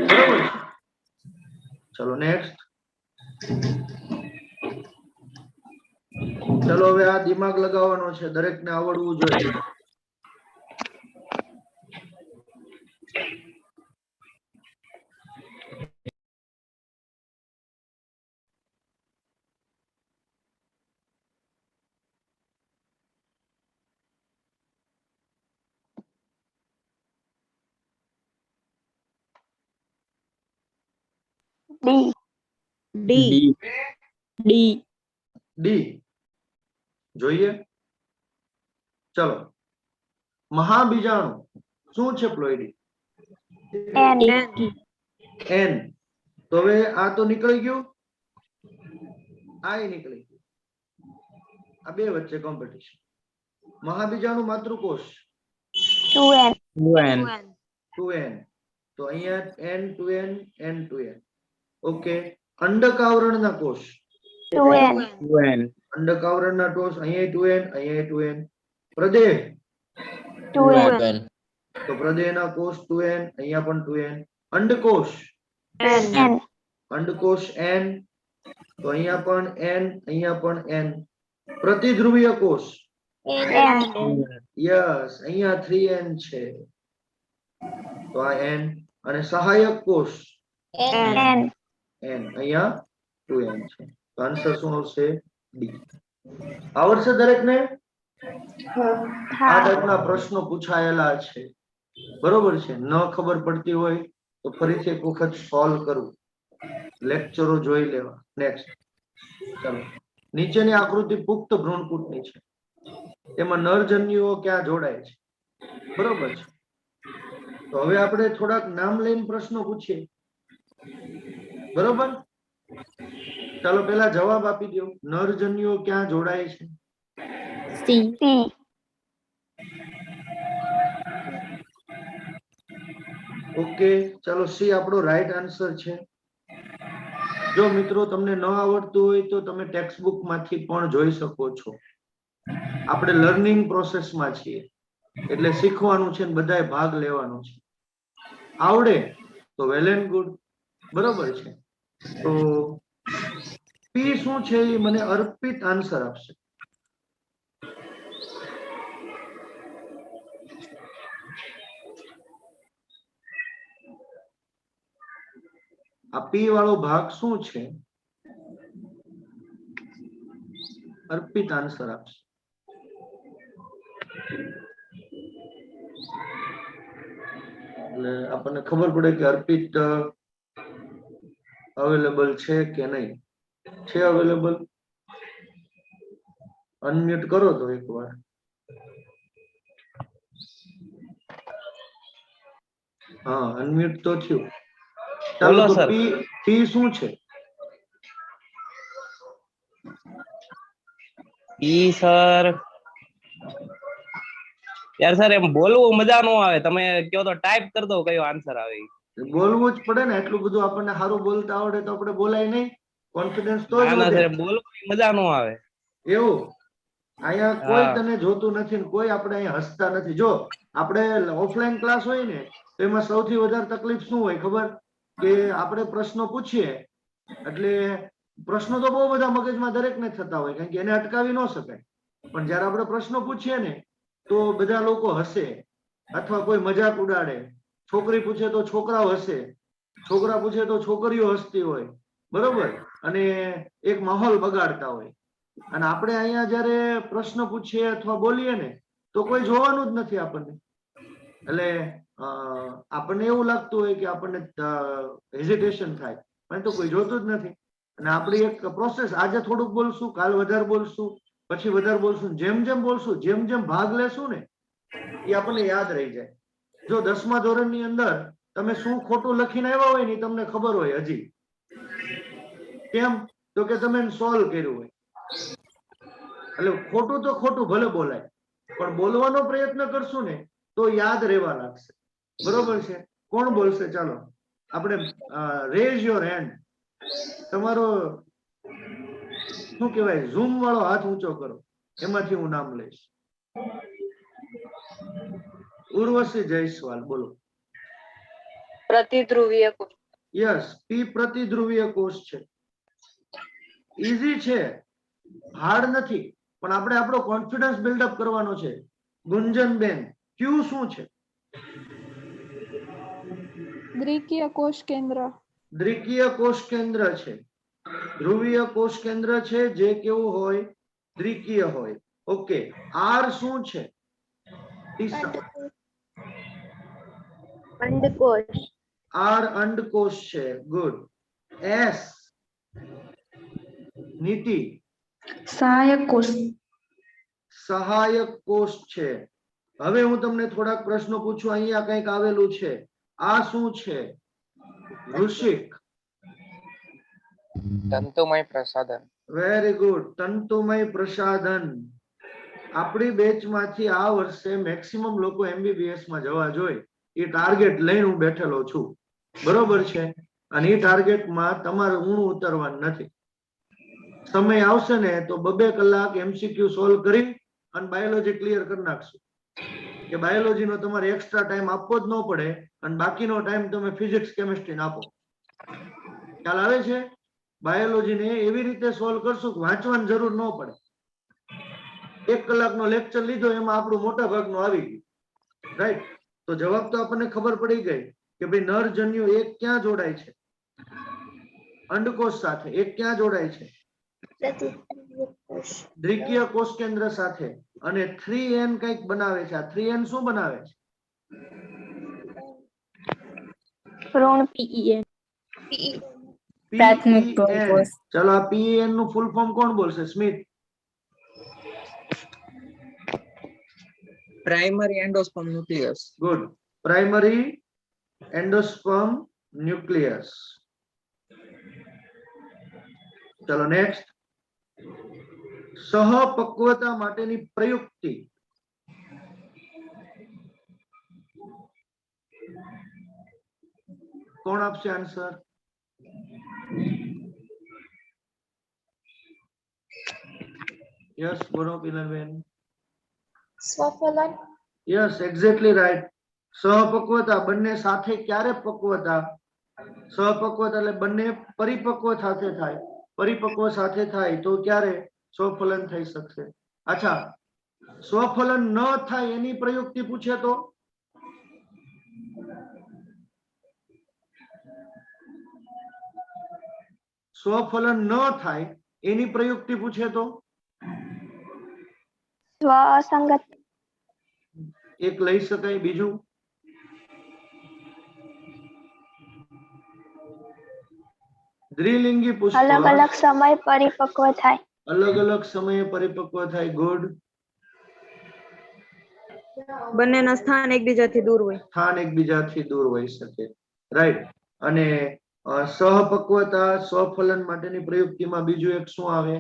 બરોબર છે. ચલો નેક્સ્ટ. ચલો હવે આ દિમાગ લગાવવાનો છે, દરેકને આવડવું જોઈએ. ડી ડી ડી ડી જોઈએ. ચલો, મહાબીજાણુ શું છે પ્લોઈડી? એન એકી એન. તો હવે આ તો નીકળી ગયું, આ નીકળી ગયું. આ બે વચ્ચે કોમ્પિટિશન. મહાબીજાણુ માતૃકોષ 2n 2n. તો અહીંયા n 2n n 2n. Okay. અંડકાવરણના કોષ 2n અંડકાવરણના કોષ અહીંયા 2n, અહીંયા 2n. પ્રદેહ 2n તો પ્રદેહના કોષ 2n, અહીંયા પણ 2n. અંડકોષ n અંડકોષ n, તો અહીંયા પણ n, અહીંયા પણ n. પ્રતિધ્રુવીય કોષ n યસ, અહીંયા 3n છે, તો આ n. અને સહાયક કોષ n n, અહીંયા 2n છે. તો આન્સર શું આવશે? ડી. આવડશે દરેકને? આ હા ટાઈપના પ્રશ્નો પૂછાયેલા છે. બરોબર છે. ન ખબર પડતી હોય તો ફરીથી એક વખત સોલ્વ કરવું, લેક્ચરો જોઈ લેવા. નેક્સ્ટ. ચાલો, નીચેની આકૃતિ પુખ્ત ભ્રૂણપુટની છે. તેમાં નરજન્યુઓ ક્યાં જોડાય છે? બરોબર છે. તો હવે આપણે થોડાક નામ લઈને પ્રશ્નો પૂછીએ. બરોબર. ચાલો પહેલા જવાબ આપી દો. નરજન્યુઓ ક્યાં જોડાય છે? સી સી ઓકે, ચાલો સી આપણો રાઈટ આન્સર છે. જો મિત્રો તમને ન આવડતું હોય તો તમે ટેક્સ્ટ બુક માંથી પણ જોઈ શકો છો. આપણે લર્નિંગ પ્રોસેસમાં છીએ, એટલે શીખવાનું છે, બધાએ ભાગ લેવાનો છે. આવડે તો વેલ એન્ડ ગુડ. બરોબર છે. તો પી શું છે એ મને અર્પિત આન્સર આપશે. આ પી વાળો ભાગ શું છે? અર્પિત આન્સર આપશે. એટલે આપણને ખબર પડે કે અર્પિત અવેલેબલ છે કે નહીં. છે અવેલેબલ? અનમ્યુટ કરો તો એકવાર. હા, અનમ્યુટ તો થયું. ચાલો, તો પી શું છે? ઈ સર યાર સર એમ બોલવું મજા નો આવે, તમે કયો તો ટાઈપ કર દો કયો આન્સર આવે ઈ. બોલવું જ પડે ને. એટલું બધું આપણને સારું બોલતા આવડે તો આપણે બોલાય નહીં. કોન્ફિડન્સ તો જ ના ના વધે. સર બોલવું મજા નો આવે. એવું અહીંયા કોઈ હા. તને જોતું નથી ને કોઈ આપણે અહીંયા હસતા નથી. જો આપણે ઓફલાઈન ક્લાસ હોય ને તો એમાં સૌથી વધારે તકલીફ શું હોય ખબર? કે આપણે પ્રશ્નો પૂછીએ એટલે પ્રશ્નો તો બહુ બધા મગજમાં દરેકને થતા હોય, કારણ કે એને અટકાવી ન શકાય. પણ જ્યારે આપણે પ્રશ્નો પૂછીએ ને તો બધા લોકો હસે અથવા કોઈ મજાક ઉડાડે. છોકરી પૂછે તો છોકરાઓ હસે, છોકરા પૂછે તો છોકરીઓ હસતી હોય. બરોબર. અને એક માહોલ બગાડતા હોય. અને આપણે અહીંયા જ્યારે પ્રશ્ન પૂછીએ અથવા બોલીએ ને તો કોઈ જોવાનું જ નથી આપણને. એટલે આપણને એવું લાગતું હોય કે આપણને હેઝિટેશન થાય, પરંતુ કોઈ જોતું જ નથી. અને આપણી એક પ્રોસેસ, આજે થોડુંક બોલશું, કાલ વધારે બોલશું, પછી વધારે બોલશું, જેમ જેમ બોલશું, જેમ જેમ ભાગ લેશું ને એ આપણને યાદ રહી જાય. જો 10મા ધોરણની અંદર તમે શું ખોટું લખીને આવ્યા હોય ને ઈ તમને ખબર હોય હજી. કેમ? તો કે તમે સોલ્વ કર્યું હોય. એટલે ખોટું તો ખોટું ભલે બોલાય, પણ બોલવાનો પ્રયત્ન કરશું ને તો યાદ રહેવા લાગશે. બરોબર છે? કોણ બોલશે? ચાલો આપણે રેઝ યોર હેન્ડ. તમારો શું કહેવાય, ઝૂમ વાળો હાથ ઊંચો કરો, એમાંથી હું નામ લઈશ. ઉર્વશી જયસ્વાલ, બોલો. પ્રતિધ્રુવીય કોષ. યસ, પી પ્રતિધ્રુવીય કોષ છે. ઈઝી છે, હાર્ડ નથી, પણ આપણે આપણો કોન્ફિડન્સ બિલ્ડઅપ કરવાનો છે. ગુંજનબેન, ક્યુ શું છે? દ્વિકીય કોષ કેન્દ્ર. દ્વિકીય કોષ કેન્દ્ર છે. ધ્રુવીય કોષ કેન્દ્ર છે જે કેવું હોય? દ્વિકીય હોય. ઓકે. આર શું છે? અંડકોષ. આર અંડકોષ છે. ગુડ. એસ નીતિ, સહાયક કોષ. સહાયક કોષ છે. હવે હું તમને થોડાક પ્રશ્નો પૂછું. અહીંયા કંઈક આવેલું છે, આ શું છે? વૃશ્ચિક. તંતુમય પ્રસાધન. વેરી ગુડ, તંતુમય પ્રસાધન. આપણી બેચ માંથી આ વર્ષે મેક્સિમમ લોકો MBBS માં જવા જોઈએ એ ટાર્ગેટ લઈને હું બેઠેલો છું. બરોબર છે? અને એ ટાર્ગેટમાં તમારે ઊણું ઉતરવાનું નથી. સમય આવશે ને તો 2 કલાક MCQ સોલ્વ કરી અને બાયોલોજી ક્લિયર કરી નાખશું. કે બાયોલોજી નો તમારે એક્સ્ટ્રા ટાઈમ આપવો જ ન પડે અને બાકીનો ટાઈમ તમે ફિઝિક્સ કેમિસ્ટ્રી ને આપો. ખ્યાલ આવે છે? બાયોલોજી ને એવી રીતે સોલ્વ કરશું કે વાંચવાની જરૂર ન પડે. 1 કલાકનો લેક્ચર લીધો એમાં આપણું મોટા ભાગનું આવી ગયું. રાઈટ? તો જવાબ તો આપણને ખબર પડી ગઈ કે ભાઈ નરજન્યુ એક ક્યાં જોડાય છે? અંડકોષ સાથે. એક ક્યાં જોડાય છે? દ્વિકીય કોષ કેન્દ્ર સાથે. અને 3N કંઈક બનાવે છે. આ 3N શું બનાવે છે? ભ્રૂણ. PEN. પ્રાથમિક ભ્રૂણ PEN. કોષ. ચલો આ PEN નું ફૂલ ફોર્મ કોણ બોલશે? Smit. Primary endosperm nucleus. Good. Primary endosperm nucleus. ચલો નેક્સ્ટ. સહપક્વતા માટેની પ્રયુક્તિ. કોણ આપશે આન્સર? યસ, બોલો પિનલબેન. સ્વફલન. Yes, exactly right. સહપક્વતા, બંને સાથે ક્યારે પક્વતા? સહપક્વતા એટલે બંને પરિપક્વ સાથે થાય. પરિપક્વ સાથે થાય તો ક્યારે સ્વફલન થઈ શકશે? અચ્છા, સ્વફલન ન થાય એની પ્રયુક્તિ પૂછે તો? સ્વફલન ન થાય એની પ્રયુક્તિ પૂછે તો? સ્વ અસંગત. એક લઈ શકાય. બીજું? દ્વિલિંગી પુષ્પ. અલગ અલગ સમય પરિપક્વ થાય. અલગ અલગ સમયે પરિપક્વ થાય. ગુડ. બંનેના સ્થાન એકબીજાથી દૂર હોય. સ્થાન એકબીજાથી દૂર હોઈ શકે. રાઈટ. અને સહપક્વતા સ્વફલન માટેની પ્રયુક્તિમાં બીજું એક શું આવે?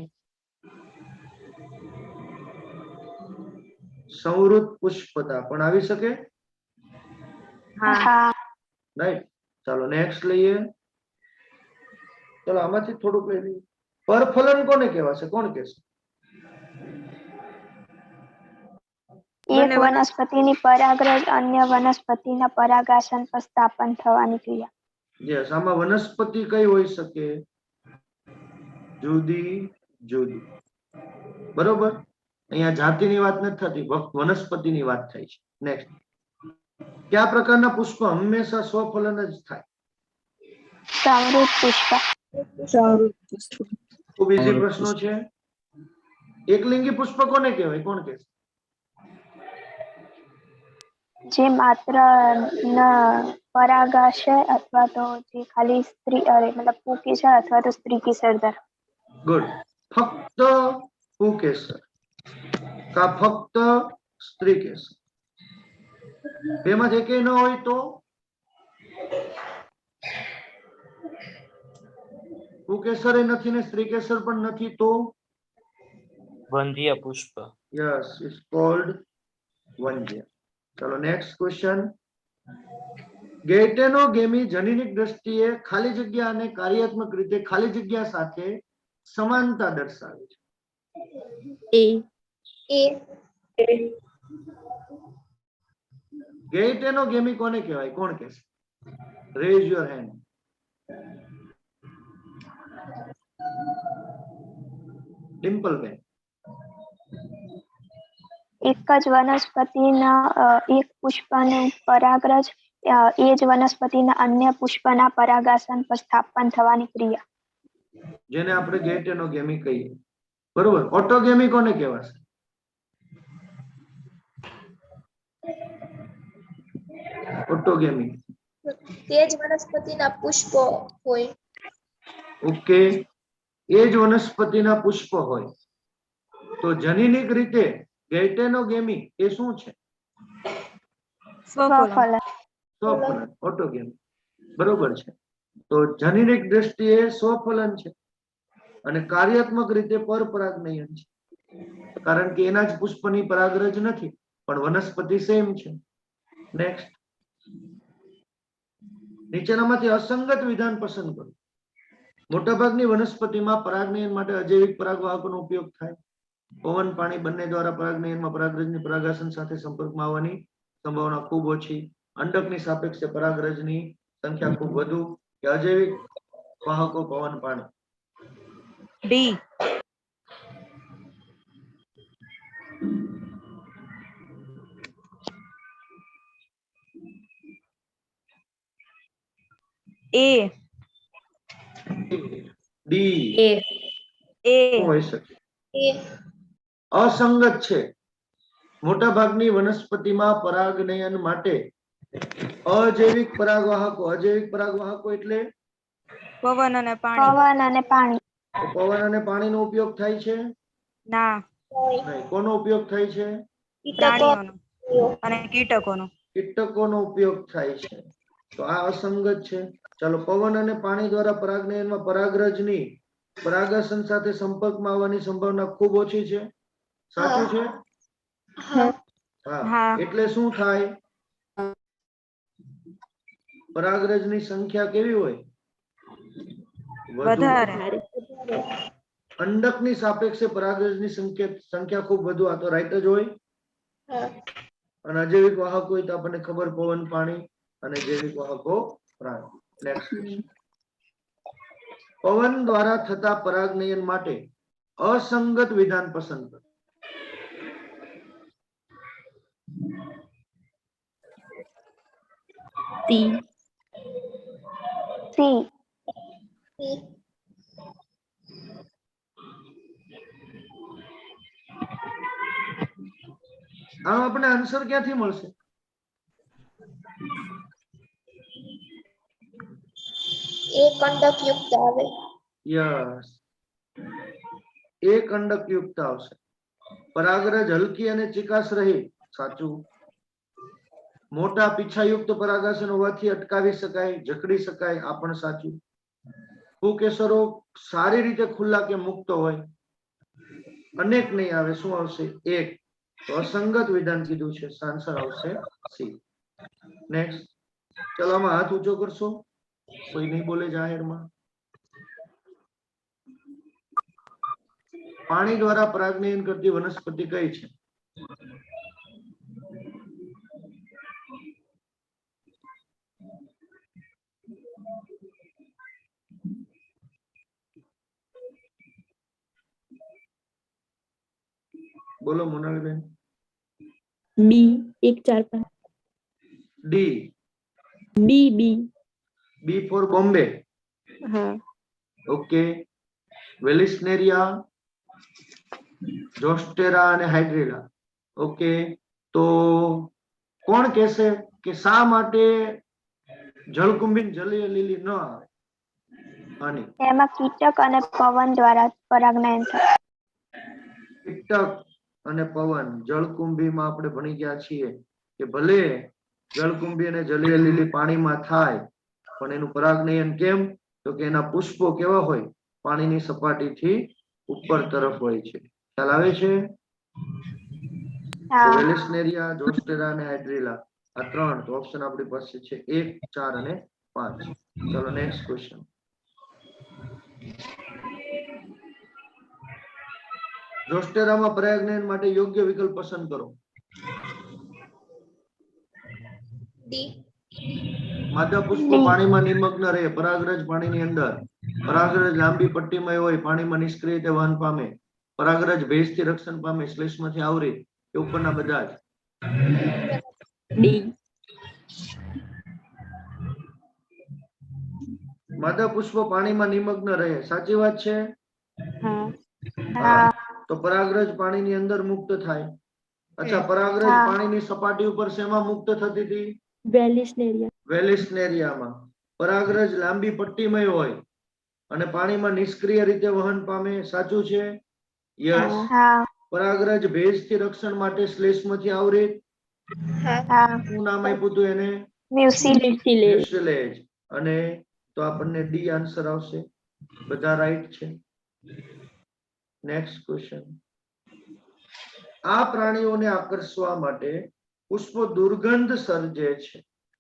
સંવૃત પુષ્પતા પણ આવી શકે. હા. રાઈટ. ચાલો નેક્સ્ટ લઈએ. ચાલો આમાંથી થોડુંક લઈ લઈએ. પરફલન કોને કહેવાશે? કોણ કહેશે? એક વનસ્પતિની પરાગરજ અન્ય વનસ્પતિના પરાગાસન પર સ્થાપન થવાની ક્રિયા. યસ. આમાં વનસ્પતિ કઈ હોઈ શકે? જુદી જુદી. બરોબર. અહીંયા જાતિની વાત નથી થતી, વનસ્પતિની વાત થાય છે. નેક્સ્ટ. કયા પ્રકારના પુષ્પ હંમેશા સ્વફલન જ થાય? સંવૃત પુષ્પ. ખૂબ ઈઝી પ્રશ્નો છે. એકલિંગી પુષ્પ કોને કહેવાય? કોણ કહેશે? જે માત્ર પરાગાશય અથવા તો જે ખાલી સ્ત્રી મતલબ પુંકેસર અથવા તો સ્ત્રી કેસર ધરાવે. ગુડ. ફક્ત પુંકેસર કા ફક્ત સ્ત્રી કેસર, બેમાંથી એકેય ન હોય તો પુંકેસર નથી ને સ્ત્રી કેસર પણ નથી તો વંધ્ય પુષ્પ. યસ, ઇટ્સ કોલ્ડ વંધ્ય. ચલો નેક્સ્ટ ક્વેશ્ચન. ગેટેનોગેમી જનીનિક દ્રષ્ટિએ ખાલી જગ્યા અને કાર્યાત્મક રીતે ખાલી જગ્યા સાથે સમાનતા દર્શાવે છે. એ A. ગેટેનોગેમી કોને કહેવાય? કોણ કહેશે? Raise your hand. ડિમ્પલ બેન. એક જ વનસ્પતિના એક પુષ્પનું પરાગરજ એ જ વનસ્પતિના અન્ય પુષ્પના પરાગાસન પર સ્થાપન થવાની ક્રિયા. જેને આપણે ગેટેનોગેમી કહીએ. બરોબર. ઓટોગેમી કોને કહેવાશે? ઓટોગેમી. તે જ વનસ્પતિના પુષ્પો હોય. ઓકે, એ જ વનસ્પતિના પુષ્પ હોય. તો જનીનિક રીતે ગેટેનોગેમી એ શું છે? સ્વફલન. સ્વફલન. ઓટોગેમી. બરોબર છે. તો જનીનિક દ્રષ્ટિએ સ્વફલન છે અને કાર્યાત્મક રીતે પરપરાગનયન છે, કારણ કે એના જ પુષ્પની પરાગરજ નથી પણ વનસ્પતિ સેમ છે. નેક્સ્ટ. નીચેનામાંથી અસંગત વિધાન પસંદ કરો. મોટાભાગની વનસ્પતિમાં પરાગનયન માટે અજૈવિક પરાગવાહકોનો ઉપયોગ થાય. પવન, પાણી બંને દ્વારા પરાગનયનમાં પરાગરજની પરાગાસન સાથે સંપર્કમાં આવવાની સંભાવના ખૂબ ઓછી. અંડકની સાપેક્ષે પરાગરજની સંખ્યા ખૂબ વધુ. કે અજૈવિક વાહકો પવન, પાણી. ડી. એ. ડી. એ શું હોઈ શકે? A. અસંગત છે. મોટાભાગની વનસ્પતિમાં પરાગનયન માટે અજૈવિક પરાગવાહકો, અજૈવિક પરાગવાહકો એટલે પવન અને પાણી. પવન અને પાણી. તો પવન અને પાણીનો ઉપયોગ થાય છે? ના. નહીં. કોનો ઉપયોગ થાય છે? પ્રાણીઓનો અને કીટકોનો. કીટકોનો ઉપયોગ થાય છે. તો આ અસંગત છે. ચાલો, પવન અને પાણી દ્વારા પરાગનયનમાં પરાગરજની પરાગાસન સાથે સંપર્કમાં આવવાની સંભાવના ખૂબ ઓછી છે. સાચું છે? હા. હા. એટલે શું થાય? પરાગરજની સંખ્યા કેવી હોય? વધુ. વધારે. અંડકની સાપેક્ષે પરાગરજની સંખ્યા ખૂબ વધુ. આ તો રાઈટ જ હોય. હા. અને અજૈવિક વાહકો હોય તો આપણને ખબર, પવન, પાણી અને જૈવિક વાહકો પ્રાણી. નેક્સ્ટ. પવન દ્વારા થતા પરાગનયન માટે અસંગત વિધાન પસંદ કરો. C C. C. આનો આપણને આન્સર ક્યાંથી મળશે? એક કંડક યુક્ત આવે. યસ, એક અંડક યુક્ત આવશે. પરાગરજ હલકી અને ચિકાસ રહી. સાચું. મોટા પીછાયુક્ત પરાગાસન હોવાથી અટકાવી શકાય, જકડી શકાય. આ પણ સાચું. પુંકેસરો સારી રીતે ખુલ્લા કે મુક્ત હોય. અનેક નહીં આવે. શું આવશે? એક. તો અસંગત વિધાન કીધું છે. આન્સર આવશે સી. નેક્સ્ટ. ચલો, આમાં હાથ ઊંચો કરશો. કોઈ નહીં બોલે જાહેરમાં. પાણી દ્વારા પરાગનયન કરતી વનસ્પતિ કઈ છે? બોલો મોનાલીબેન. બી 1 4 5. ડી. બી. બી ફોર બોમ્બે. હા. ઓકે. વેલિસ્નેરિયા, જોસ્ટેરા અને હાઇડ્રેલા. ઓકે. તો કોણ કહેશે કે શા માટે જળકુંભી જલીય લીલી ન આવે? આની એમાં કીટક અને પવન દ્વારા પરાગનયન થાય. કીટક અને પવન. જળકુંભીમાં આપણે ભણી ગયા છીએ કે ભલે જળકુંભી અને જલીય લીલી પાણીમાં થાય, પણ એનું પરાગનયન કેમ? તો કે એના પુષ્પો કેવા હોય? પાણીની સપાટીથી ઉપર તરફ હોય છે. ખ્યાલ આવે છે? હા. વેલેસ્નેરિયા, જોસ્ટેરા અને હાઇડ્રીલા, આ ત્રણ. તો ઓપ્શન આપણી પાસે છે 1, 4 અને 5. ચલો નેક્સ્ટ ક્વેશ્ચન. જોસ્ટેરામાં પરાગનયન માટે યોગ્ય વિકલ્પ પસંદ કરો. ડી. માદા પુષ્પો પાણીમાં નિમગ્ન રહે, પરાગરજ પાણીની અંદર. પરાગરજ લાંબી પટ્ટીમય હોય, પાણીમાં નિષ્ક્રિય રીતે વહન પામે. પરાગરજ ભેજથી રક્ષણ પામે, શ્લેષમાંથી આવરે. એ ઉપરના બધા જ. ડી. માદા પુષ્પો પાણીમાં નિમગ્ન રહે, સાચી વાત છે? હા. હા. તો પરાગરજ પાણીની અંદર મુક્ત થાય. અચ્છા, પરાગરજ હા. પાણીની સપાટી ઉપર શેમાં મુક્ત થતી હતી? વેલિસ્નેરિયા. વેલેસ્નેરિયામાં. પરાગરજ લાંબી પટ્ટીમય હોય અને પાણીમાં નિષ્ક્રિય રીતે વહન પામે, સાચું છે? યસ. હા. પરાગરજ ભેજથી રક્ષણ માટે શ્લેષમાંથી આવરિત. હા. શું નામ આપ્યું હતું એને? મ્યુસિલેજ. મ્યુસિલેજ. મ્યુસિલેજ. અને તો આપણને ડી આન્સર આવશે. બધા રાઈટ છે. Next question. આ પ્રાણીઓને આકર્ષવા માટે પુષ્પો દુર્ગંધ સર્જે છે.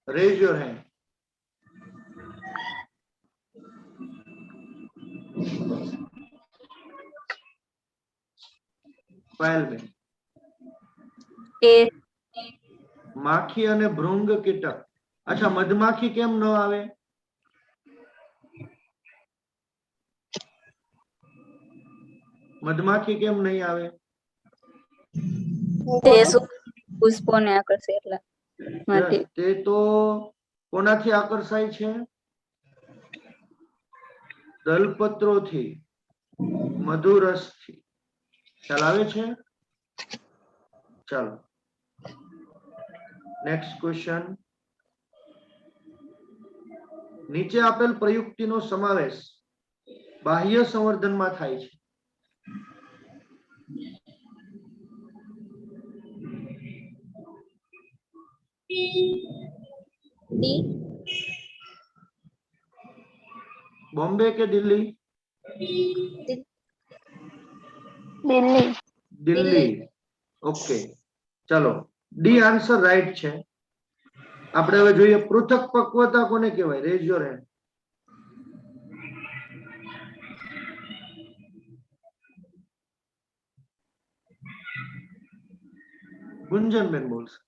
Raise your hand. Payalben. A. માખી અને ભૃંગ કીટક. અચ્છા, મધમાખી કેમ ન આવે? મધમાખી કેમ નહીં આવે? પુષ્પોને આકર્ષે એટલે Yes, તે તો કોનાથી આકર્ષાય છે? દલપત્રોથી, મધુરસથી. ખ્યાલ આવે છે? ચાલો નેક્સ્ટ ક્વેશ્ચન. નીચે આપેલ પ્રયુક્તિનો સમાવેશ બાહ્ય સંવર્ધનમાં થાય છે. ડી. બોમ્બે કે દિલ્હી? દિલ્હી. દિલ્હી. ઓકે, ચલો ડી આન્સર રાઈટ છે. આપણે હવે જોઈએ પૃથક પક્વતા કોને કહેવાય? Rays your hand. ગુંજનબેન બોલશે.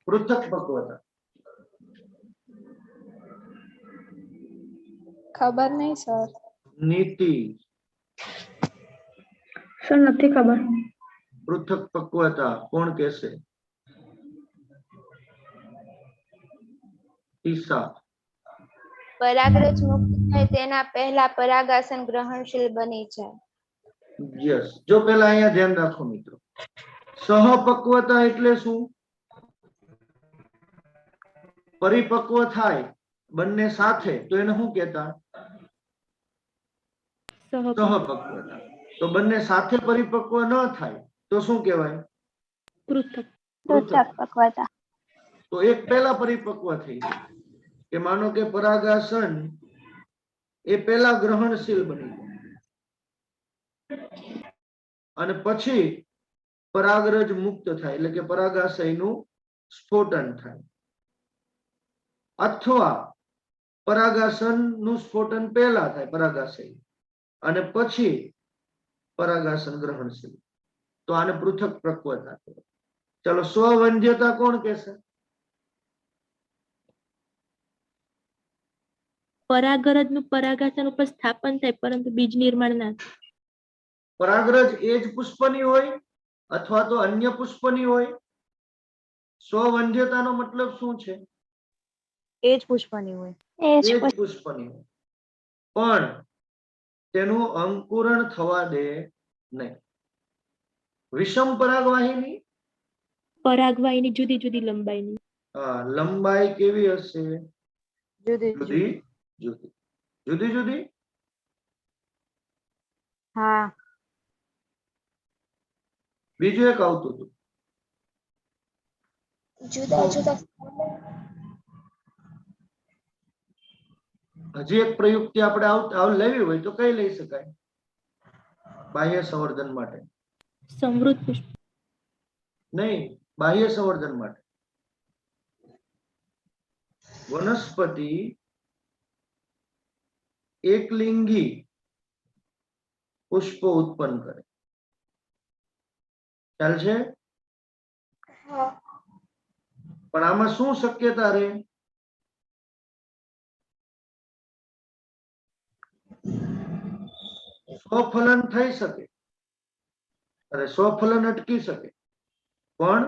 પૃથક પક્વતા. ખબર નહીં સર. નીતિ. સર નથી ખબર. પૃથક પક્વતા કોણ કહેશે? ઈશા. પરાગરજ મુક્ત થાય તેના પહેલા પરાગાસન ગ્રહણશીલ બની જાય. યસ. જો પેલા અહીંયા ધ્યાન રાખો મિત્રો, સહપક્વતા એટલે શું? પરિપક્વ થાય બંને સાથે તો એને શું કહેતા? સહપક્વતા. તો બંને સાથે પરિપક્વ ન થાય તો શું કહેવાય? પૃથક. પૃથક પક્વતા. તો એક પહેલા પરિપક્વ થઈ જાય કે માનો કે પરાગાસન એ પહેલા ગ્રહણશીલ બની જાય અને પછી પરાગરજ મુક્ત થાય એટલે કે પરાગાશયનું સ્ફોટન થાય, અથવા પરાગાસનનું સ્ફોટન પહેલા થાય પરાગાશય અને પછી પરાગાસન ગ્રહણશીલ. તો આને પૃથક પક્વતા કહેવાય. ચલો સ્વવંધ્યતા કોણ કહેશે? પરાગરજનું પરાગાસન ઉપર સ્થાપન થાય પરંતુ બીજ નિર્માણ ના થાય. પરાગરજ એ જ પુષ્પની હોય અથવા તો અન્ય પુષ્પની હોય. સ્વવંધ્યતાનો મતલબ શું છે? એ જ પુષ્પની હોય. એ એ જ જ પુષ્પની હોય પણ તેનું અંકુરણ થવા દે નહીં. વિષમ પરાગવાહિની પરાગવાયની જુદી જુદી લંબાઈની. હા, લંબાઈ કેવી હશે? જુદી જુદી જુદી. જુદી જુદી. હા. બીજું એક આવતું હતું. જુદા જુદા હજી એક પ્રયુક્તિ આપણે લેવી હોય તો કઈ લઈ શકાય બાહ્ય સંવર્ધન માટે? સમૃદ્ધ પુષ્પ. નહીં, બાહ્ય સંવર્ધન માટે વનસ્પતિ એકલિંગી પુષ્પો ઉત્પન્ન કરે. ખ્યાલ છે? પણ આમાં શું શક્યતા રહે? સ્વફલન થઈ શકે, અરે સ્વફલન અટકી શકે, પણ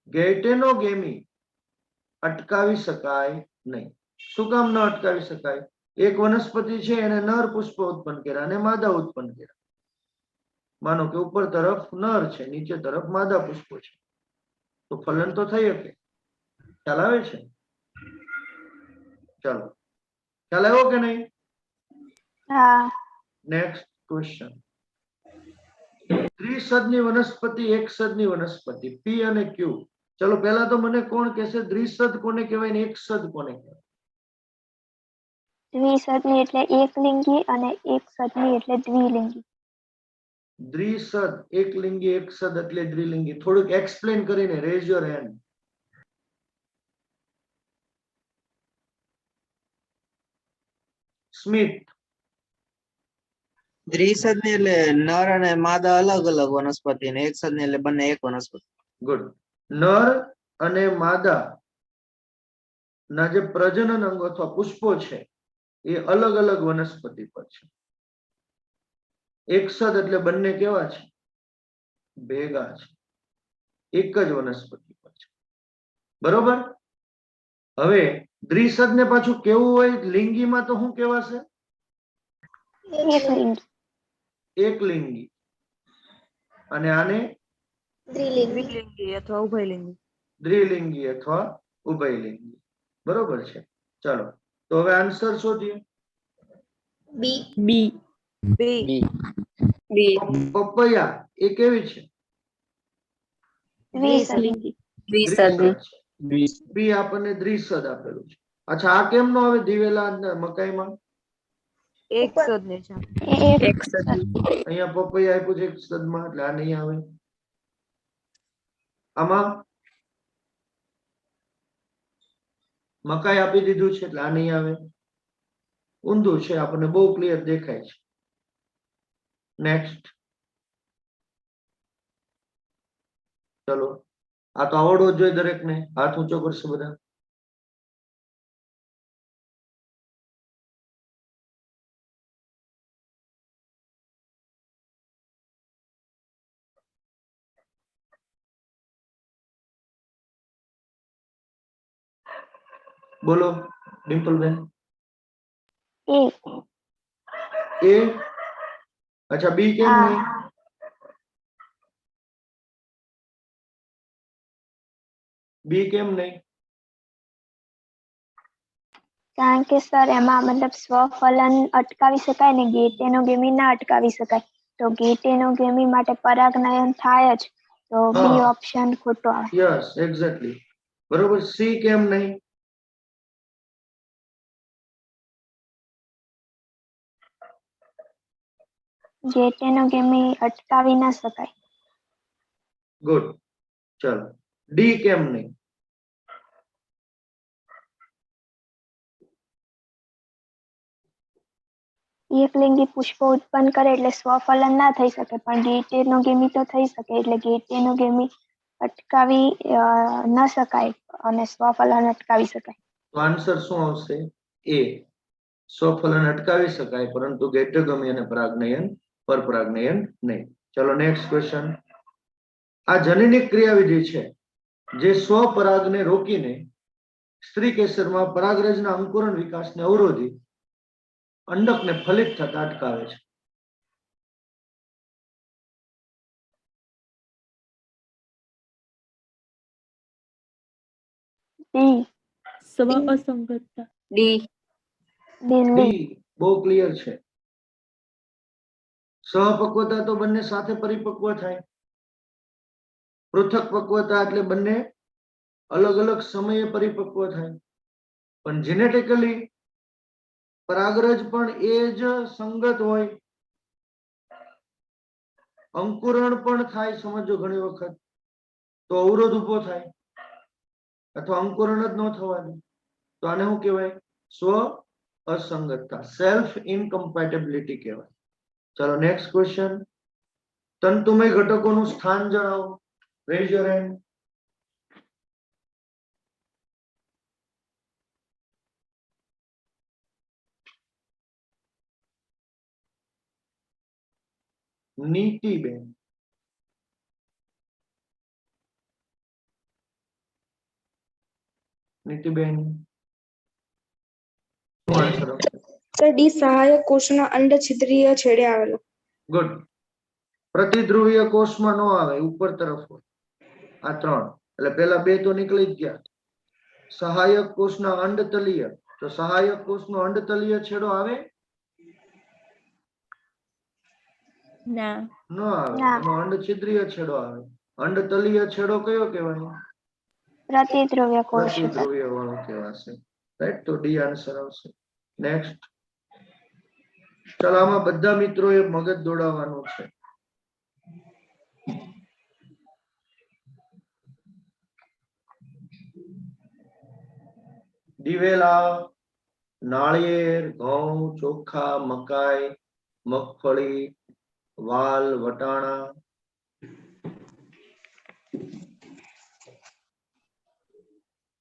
ગેટેનોગેમી અટકાવી શકાય નહીં. શું કામ ન અટકાવી શકાય? એક વનસ્પતિ છે એને નર પુષ્પ ઉત્પન્ન કર્યા અને માદા ઉત્પન્ન કર્યા. માનો કે ઉપર તરફ નર છે, નીચે તરફ માદા પુષ્પો છે, તો ફલન તો થઈ શકે. ખ્યાલ આવે છે? ચાલો, ખ્યાલ આવ્યો કે નહીં? હા. Next question. દ્વિસદની વનસ્પતિ, એકસદની વનસ્પતિ, પી અને ક્યુ. ચલો પહેલા તો મને કોણ કહેશે દ્વિસદ કોને કહેવાય ને એકસદ કોને કહેવાય? દ્વિસદની એટલે એકલિંગી અને એકસદની એટલે દ્વિલિંગી. દ્વિસદ એકલિંગી, એકસદ એટલે દ્વિલિંગી. થોડુંક એક્સપ્લેન કરીને રેઝ યોર હેન્ડ. સ્મિત. દ્વિસદ ને એટલે નર અને માદા અલગ અલગ વનસ્પતિ ને એકસદ ને એટલે બંને એક વનસ્પતિ. ગુડ. નર અને માદા ના જે પ્રજનન અંગો અથવા પુષ્પો છે એ અલગ અલગ વનસ્પતિ પર છે. એકસદ એટલે બંને કેવા છે? ભેગા છે, એક જ વનસ્પતિ પર છે. બરોબર. હવે દ્વિસદ ને પાછું કેવું હોય? લિંગીમાં તો શું કહેવાશે? એકલિંગી. એકલિંગી. અને આને દ્વિલિંગી. દ્વિલિંગી અથવા ઉભયલિંગી. દ્વિલિંગી અથવા ઉભયલિંગી. બરોબર છે. ચાલો, તો હવે આન્સર શોધીએ. બી. બી. બી. બી. પપૈયા એ કેવી છે? દ્વિસદની. લિંગી. દ્વિસદની. દ્વિસદ. બી આપણને દ્વિસદ આપેલું છે. અચ્છા, આ કેમ નો આવે દિવેલા અને મકાઈમાં? એકસદની છે. એકસદની. અહીંયા પપૈયા આપ્યું છે એક સદમાં, એટલે આ નહીં આવે. આમાં મકાઈ આપી દીધું છે એટલે આ નહીં આવે. ઊંધું છે, આપણને બહુ ક્લિયર દેખાય છે. નેક્સ્ટ. ચલો, આ તો આવડવો જ જોઈએ દરેકને. હાથ ઊંચો કરશે બધા. બોલો ડિમ્પલબેન. એ. એ. અચ્છા, બી કેમ હા. નહીં? બી કેમ નહીં? કારણ કે સર એમાં મતલબ સ્વફલન અટકાવી શકાય ને ગેટેનોગેમી ના અટકાવી શકાય. તો ગેટેનોગેમી માટે પરાગનયન થાય જ, તો બી હા. ઓપ્શન ખોટો આવે. Yes, exactly. બરોબર. સી કેમ નહીં? ગેટેનોગેમી અટકાવી ના શકાય. ગુડ. ચલો, ડી કેમ નહીં? એકલિંગી પુષ્પો ઉત્પન્ન કરે એટલે સ્વફલન ના થઈ શકે, પણ ગેટેનોગેમી તો થઈ શકે, એટલે ગેટેનોગેમી અટકાવી ન શકાય અને સ્વફલન અટકાવી શકાય. તો આન્સર શું આવશે? એ. સ્વફલન અટકાવી શકાય પરંતુ ગેટેનોગેમી અને પરાગનયન પરપરાગનયન નહીં. ચલો નેક્સ્ટ ક્વેશ્ચન. આ જનનિક ક્રિયાવિધિ છે જે સ્વપરાગને રોકીને સ્ત્રી કેસરમાં પરાગરજના અંકુરણ વિકાસને અવરોધી અંડકને ફલિત થતા અટકાવે છે. ડી સ્વ અસંગતતા. ડી. દિલ્હી ડી બહુ ક્લિયર છે. સહપક્વતા તો બંને સાથે પરિપક્વ થાય. પૃથક પક્વતા એટલે બંને અલગ અલગ સમયે પરિપક્વ થાય. પણ જેનેટિકલી પરાગરજ પણ એ જ સંગત હોય. અંકુરણ પણ થાય. સમજો ઘણી વખત તો અવરોધ ઉભો થાય અથવા અંકુરણ જ ન થવા દે તો આને શું કહેવાય? સ્વ અસંગતતા, સેલ્ફ ઇનકમ્પેટેબિલિટી કહેવાય. ચલો નેક્સ્ટ ક્વેશ્ચન. તંતુમય ઘટકોનું સ્થાન જણાવો. Raise your hand. Nitiben. Nitiben શું આન્સર આવશે? સર ડી સહાયક કોષના અંડછિદ્રીય છેડે આવેલો. ગુડ. પ્રતિધ્રુવીય કોષમાં ન આવે, ઉપર તરફ હોય. આ ત્રણ એટલે પેલા બે તો નીકળી જ ગયા. સહાયક કોષના અંડતલીય, તો સહાયક કોષનો અંડતલીય છેડો આવે? ના. ન આવે. ના. એનો અંડછિદ્રીય છેડો આવે. અંડતલીય છેડો કયો કહેવાય? પ્રતિધ્રુવ્ય કોષ પ્રતિધ્રુવીય વાળો કહેવાશે. રાઈટ, તો ડી આન્સર આવશે. નેક્સ્ટ. ચાલો આમાં બધા મિત્રોએ મગજ દોડાવવાનું છે. દિવેલા, નાળિયેર, ઘઉં, ચોખા, મકાઈ, મગફળી, વાલ, વટાણા,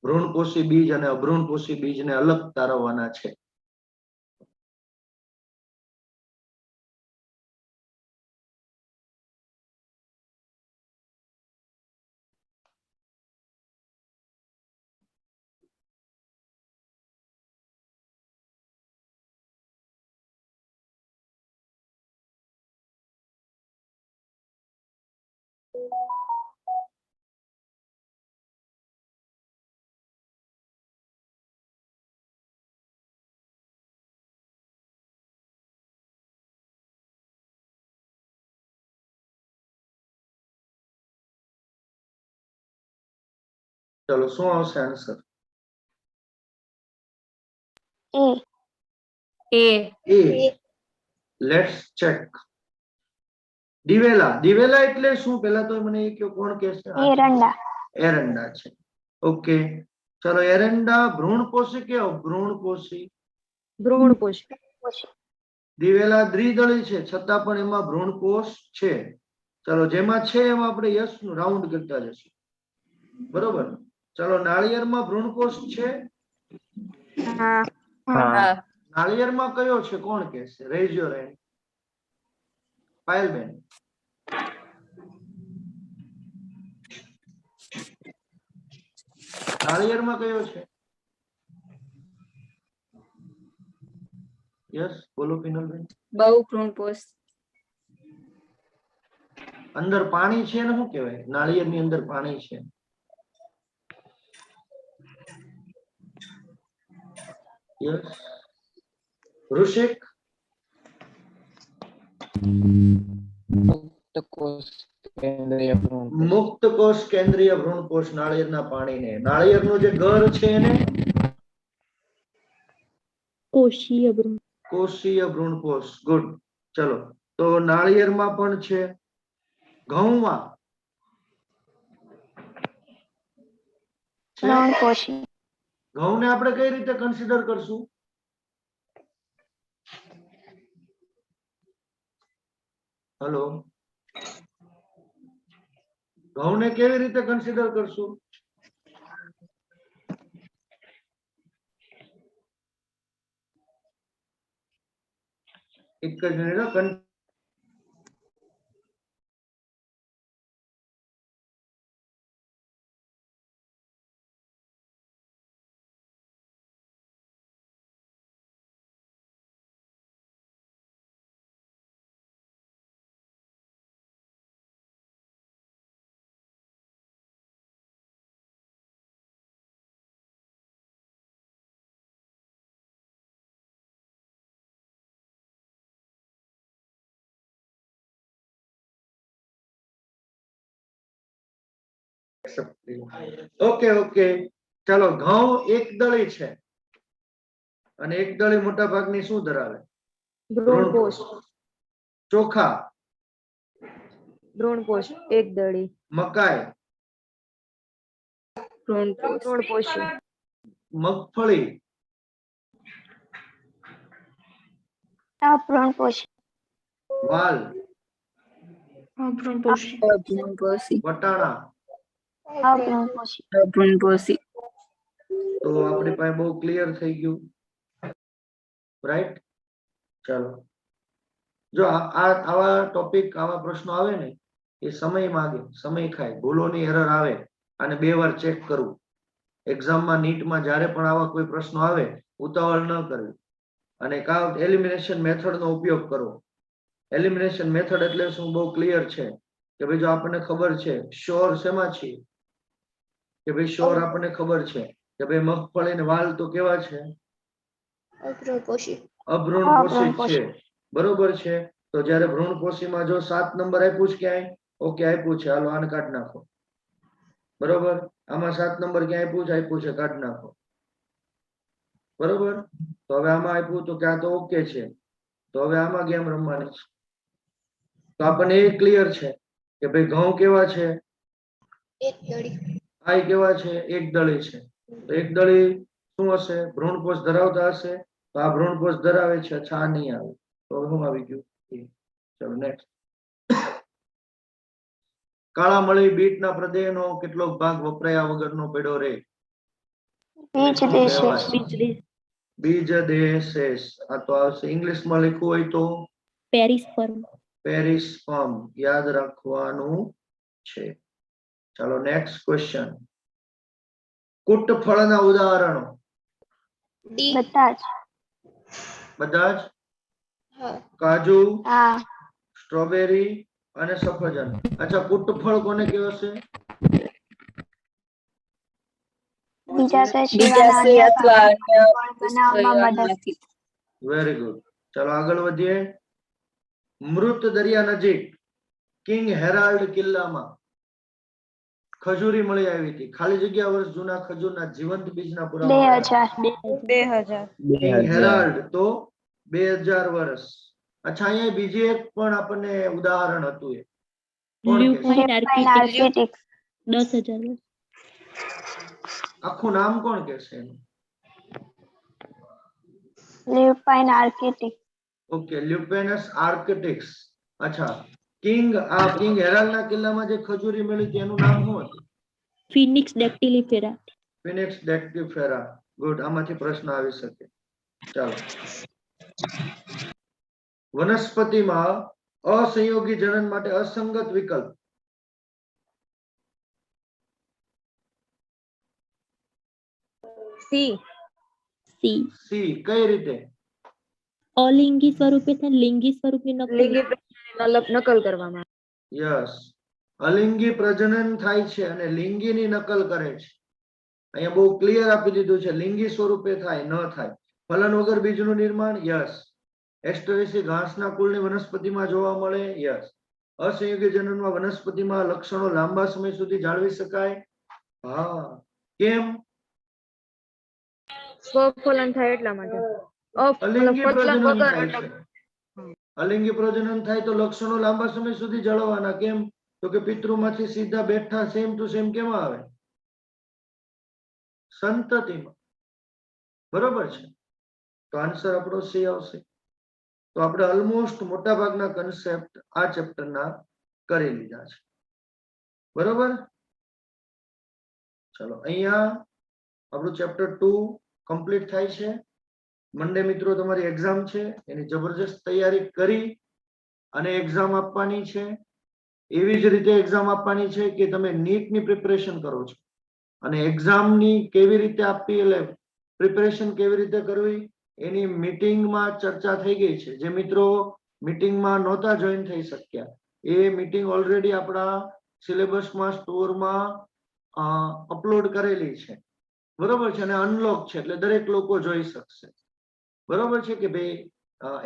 ભ્રૂણપોષી બીજ અને અભ્રૂણપોષી બીજને અલગ તારવવાના છે. ચલો શું આવશે answer? A A. A. Let's check. દિવેલા. દિવેલા એટલે શું? પેલા તો મને એ કહો, કોણ કહેશે? એરંડા એરંડા છે. ઓકે, ચલો એરંડા ભ્રૂણપોષી કે અભ્રૂણપોષી? ભ્રૂણપોષી. દિવેલા દ્વિદળી છે છતાં પણ એમાં ભ્રૂણપોષ છે. ચલો જેમાં છે એમાં આપણે યસ નું રાઉન્ડ કરતા જશું. બરોબર. ચલો નાળિયેરમાં ભ્રૂણપોષ છે? હા. હા. નાળિયેરમાં કયો છે? કોણ કહેશે? Raise your hand. પાયલબેન. નાળિયેરમાં કયો છે? યસ બોલો પિનલબેન. બહુ ભ્રૂણપોષ. અંદર પાણી છે ને શું કહેવાય? નાળિયેરની અંદર પાણી છે. યસ. ઋષિક. મુક્ત કોષ કેન્દ્રીય ભ્રૂણપોષ નાળિયેરના પાણીને. નાળિયેરનું જે ગર છે એને કોષીય ભ્રૂણ. કોષીય ભ્રૂણપોષ. ગુડ. ચલો તો નાળિયેરમાં પણ છે. ઘઉંમાં છે? ભ્રૂણપોષી ઘઉંને આપણે કઈ રીતે કન્સિડર કરશું? હેલો, ઘઉંને કેવી રીતે કન્સિડર કરશું? એક જ મિનિટ. ઓકે ઓકે, ચાલો. ઘઉં એકદળી છે અને એકદળી મોટા ભાગની શું ધરાવે? ભ્રૂણપોષ. ચોખા, ભ્રૂણપોષ. એક દળી. મકાઈ, ભ્રૂણપોષી. મગફળી, અભ્રૂણપોષી. વાલ, ભ્રૂણપોષી. વટાણા. અભ્રૂણપોષી. ભ્રૂણપોષી. તો આપણી પાસે બહુ ક્લિયર થઈ ગયું, રાઈટ? ચાલો, જો આવા ટોપિક, આવા પ્રશ્નો આવે ને એ સમય માંગે, સમય ખાય, ભૂલોની એરર આવે અને 2 વાર ચેક કરવું. એક્ઝામમાં, નીટમાં જ્યારે પણ આવા કોઈ પ્રશ્નો આવે ઉતાવળ ન કરવી અને એલિમિનેશન મેથડ નો ઉપયોગ કરવો. એલિમિનેશન મેથડ એટલે શું? બહુ ક્લિયર છે કે ભાઈ જો આપણને ખબર છે શ્યોર શેમાં છે, કે ભાઈ શ્યોર આપણને ખબર છે કે ભાઈ મગફળી ને વાલ તો કેવા છે? અભ્રૂણપોષી. અભ્રૂણપોષી છે, બરોબર છે. તો જ્યારે ભ્રૂણપોષીમાં જો 7 નંબર આપ્યું છે ક્યાંય? ઓકે, આપ્યું છે, હાલો આને કાઢી નાખો. બરોબર, આમાં 7 નંબર ક્યાં આપ્યું છે? આપ્યું છે, કાઢી નાખો. બરોબર, તો હવે આમાં આપ્યું તો કે આ તો ઓકે છે, તો હવે આમાં ગેમ રમવાની છે. તો આપણને એ ક્લિયર છે કે ભાઈ ઘઉં કેવા છે? એક દળી. આ કેવા છે? એક દળી છે. તો એક દળી શું હશે? ભ્રૂણપોષ ધરાવતા હશે. તો આ ભ્રૂણપોષ ધરાવે છે, અચ્છા આ નહીં આવે, તો શું આવી ગયું? ચલો નેક્સ્ટ. કાળા મળી બીટના પ્રદેહનો કેટલોક ભાગ વપરાયા વગરનો પડ્યો રહે? બીજ દેશેષ. બીજ દેશેષ. આ તો આવશે. ઇંગ્લિશમાં લખવું હોય તો પેરિસ્પર્મ. પેરિસ્પર્મ. યાદ રાખવાનું છે. ચાલો નેક્સ્ટ ક્વેશ્ચન. કુટ ફળના ઉદાહરણો? ડી. બધા જ. બધા જ? હા. કાજુ, હા. સ્ટ્રોબેરી અને સફરજન. અચ્છા, કુટ ફળ કોને કહેવાશે? બીજાશય સિવાયના અન્ય ફળ બનાવવામાં મદદ. Very good. ચાલો આગળ વધીએ. મૃત દરિયા નજીક કિંગ હેરાલ્ડ કિલ્લામાં ખજૂરી મળી આવી હતી. ખાલી જગ્યા વર્ષ જૂના ખજૂરના જીવંત બીજના પુરાવા. 2000. કિંગ હેરાલ્ડ તો 2000 વર્ષ. અચ્છા, અહીંયા બીજી એક પણ આપણને ઉદાહરણ હતું. એ કોણ લ્યુપાઇન આર્કિટેક્ટ. 10,000. આખું નામ કોણ કહેશે એનું? લ્યુપાઇન આર્કિટેક્ટ. ઓકે, લ્યુપેનસ આર્કિટેક્ટ્સ. અચ્છા, કિંગ હેરાલ્ડના કિલ્લામાં જે ખજૂરી મળી હતી એનું નામ શું હતું? ફિનિક્સ ડેક્ટિલિફેરા. ફિનિક્સ ડેક્ટિફેરા. ગુડ, આમાંથી પ્રશ્ન આવી શકે. ચાલો. વનસ્પતિમાં અસંયોગી જનન માટે અસંગત વિકલ્પ? સી. સી. સી. કઈ રીતે? અલિંગી સ્વરૂપે થાય, લિંગી સ્વરૂપની નકલ. લિંગી પ્રજનનની નકલ કરવામાં. યસ, અલિંગી પ્રજનન થાય છે અને લિંગીની નકલ કરે છે. અહીંયા બહુ ક્લિયર આપી દીધું છે. લિંગી સ્વરૂપે થાય, ન થાય. ફલન વગર બીજનું નિર્માણ? યસ. એસ્ટરેસી ઘાસના કુળની વનસ્પતિમાં જોવા મળે? યસ. અસંયોગી જનનમાં વનસ્પતિમાં લક્ષણો લાંબા સમય સુધી જાળવી શકાય? હા. કેમ? સ્વફલન થાય એટલા માટે. અલિંગી પ્રજનન વગર થાય છે. અલિંગી પ્રજનન થાય તો લક્ષણો લાંબા સમય સુધી જાળવવાના. કેમ? તો કે પિતૃમાંથી સીધા બેઠા સેમ ટુ સેમ કેમાં આવે? સંતતિમાં. બરોબર છે. તો આન્સર આપણો સી આવશે. તો આપણે ઓલમોસ્ટ મોટા ભાગના કન્સેપ્ટ આ ચેપ્ટરના કરી લીધા છે. બરોબર. ચલો, અહીંયા આપણું ચેપ્ટર 2 કમ્પ્લીટ થાય છે. મંડે મિત્રો તમારી એક્ઝામ છે, એની જબરજસ્ત તૈયારી કરી અને એક્ઝામ આપવાની છે. એવી જ રીતે એક્ઝામ આપવાની છે કે તમે નીટની પ્રિપરેશન કરો છો અને એક્ઝામની કેવી રીતે આપવી, એટલે પ્રિપરેશન કેવી રીતે કરવી એની મીટિંગમાં ચર્ચા થઈ ગઈ છે. જે મિત્રો મીટિંગમાં નહોતા જોઈન થઈ શક્યા એ મીટિંગ ઓલરેડી આપણા સિલેબસમાં સ્ટોરમાં અપલોડ કરેલી છે. બરોબર છે, અને અનલોક છે એટલે દરેક લોકો જોઈ શકશે. બરોબર છે કે ભાઈ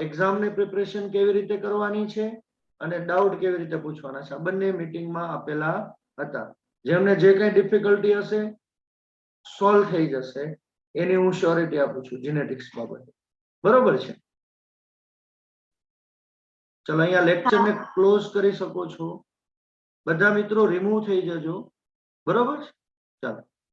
એક્ઝામની પ્રિપરેશન કેવી રીતે કરવાની છે અને ડાઉટ કેવી રીતે પૂછવાના છે, આ બંને મીટિંગમાં આપેલા હતા. જેમને જે કઈ ડિફિકલ્ટી હશે સોલ્વ થઈ જશે એની હું શ્યોરિટી આપું છું જીનેટિક્સ બાબતે. બરોબર છે? ચલો અહીંયા લેક્ચરને ક્લોઝ કરી શકો છો. બધા મિત્રો રિમૂવ થઈ જજો. બરોબર છે? ચાલો.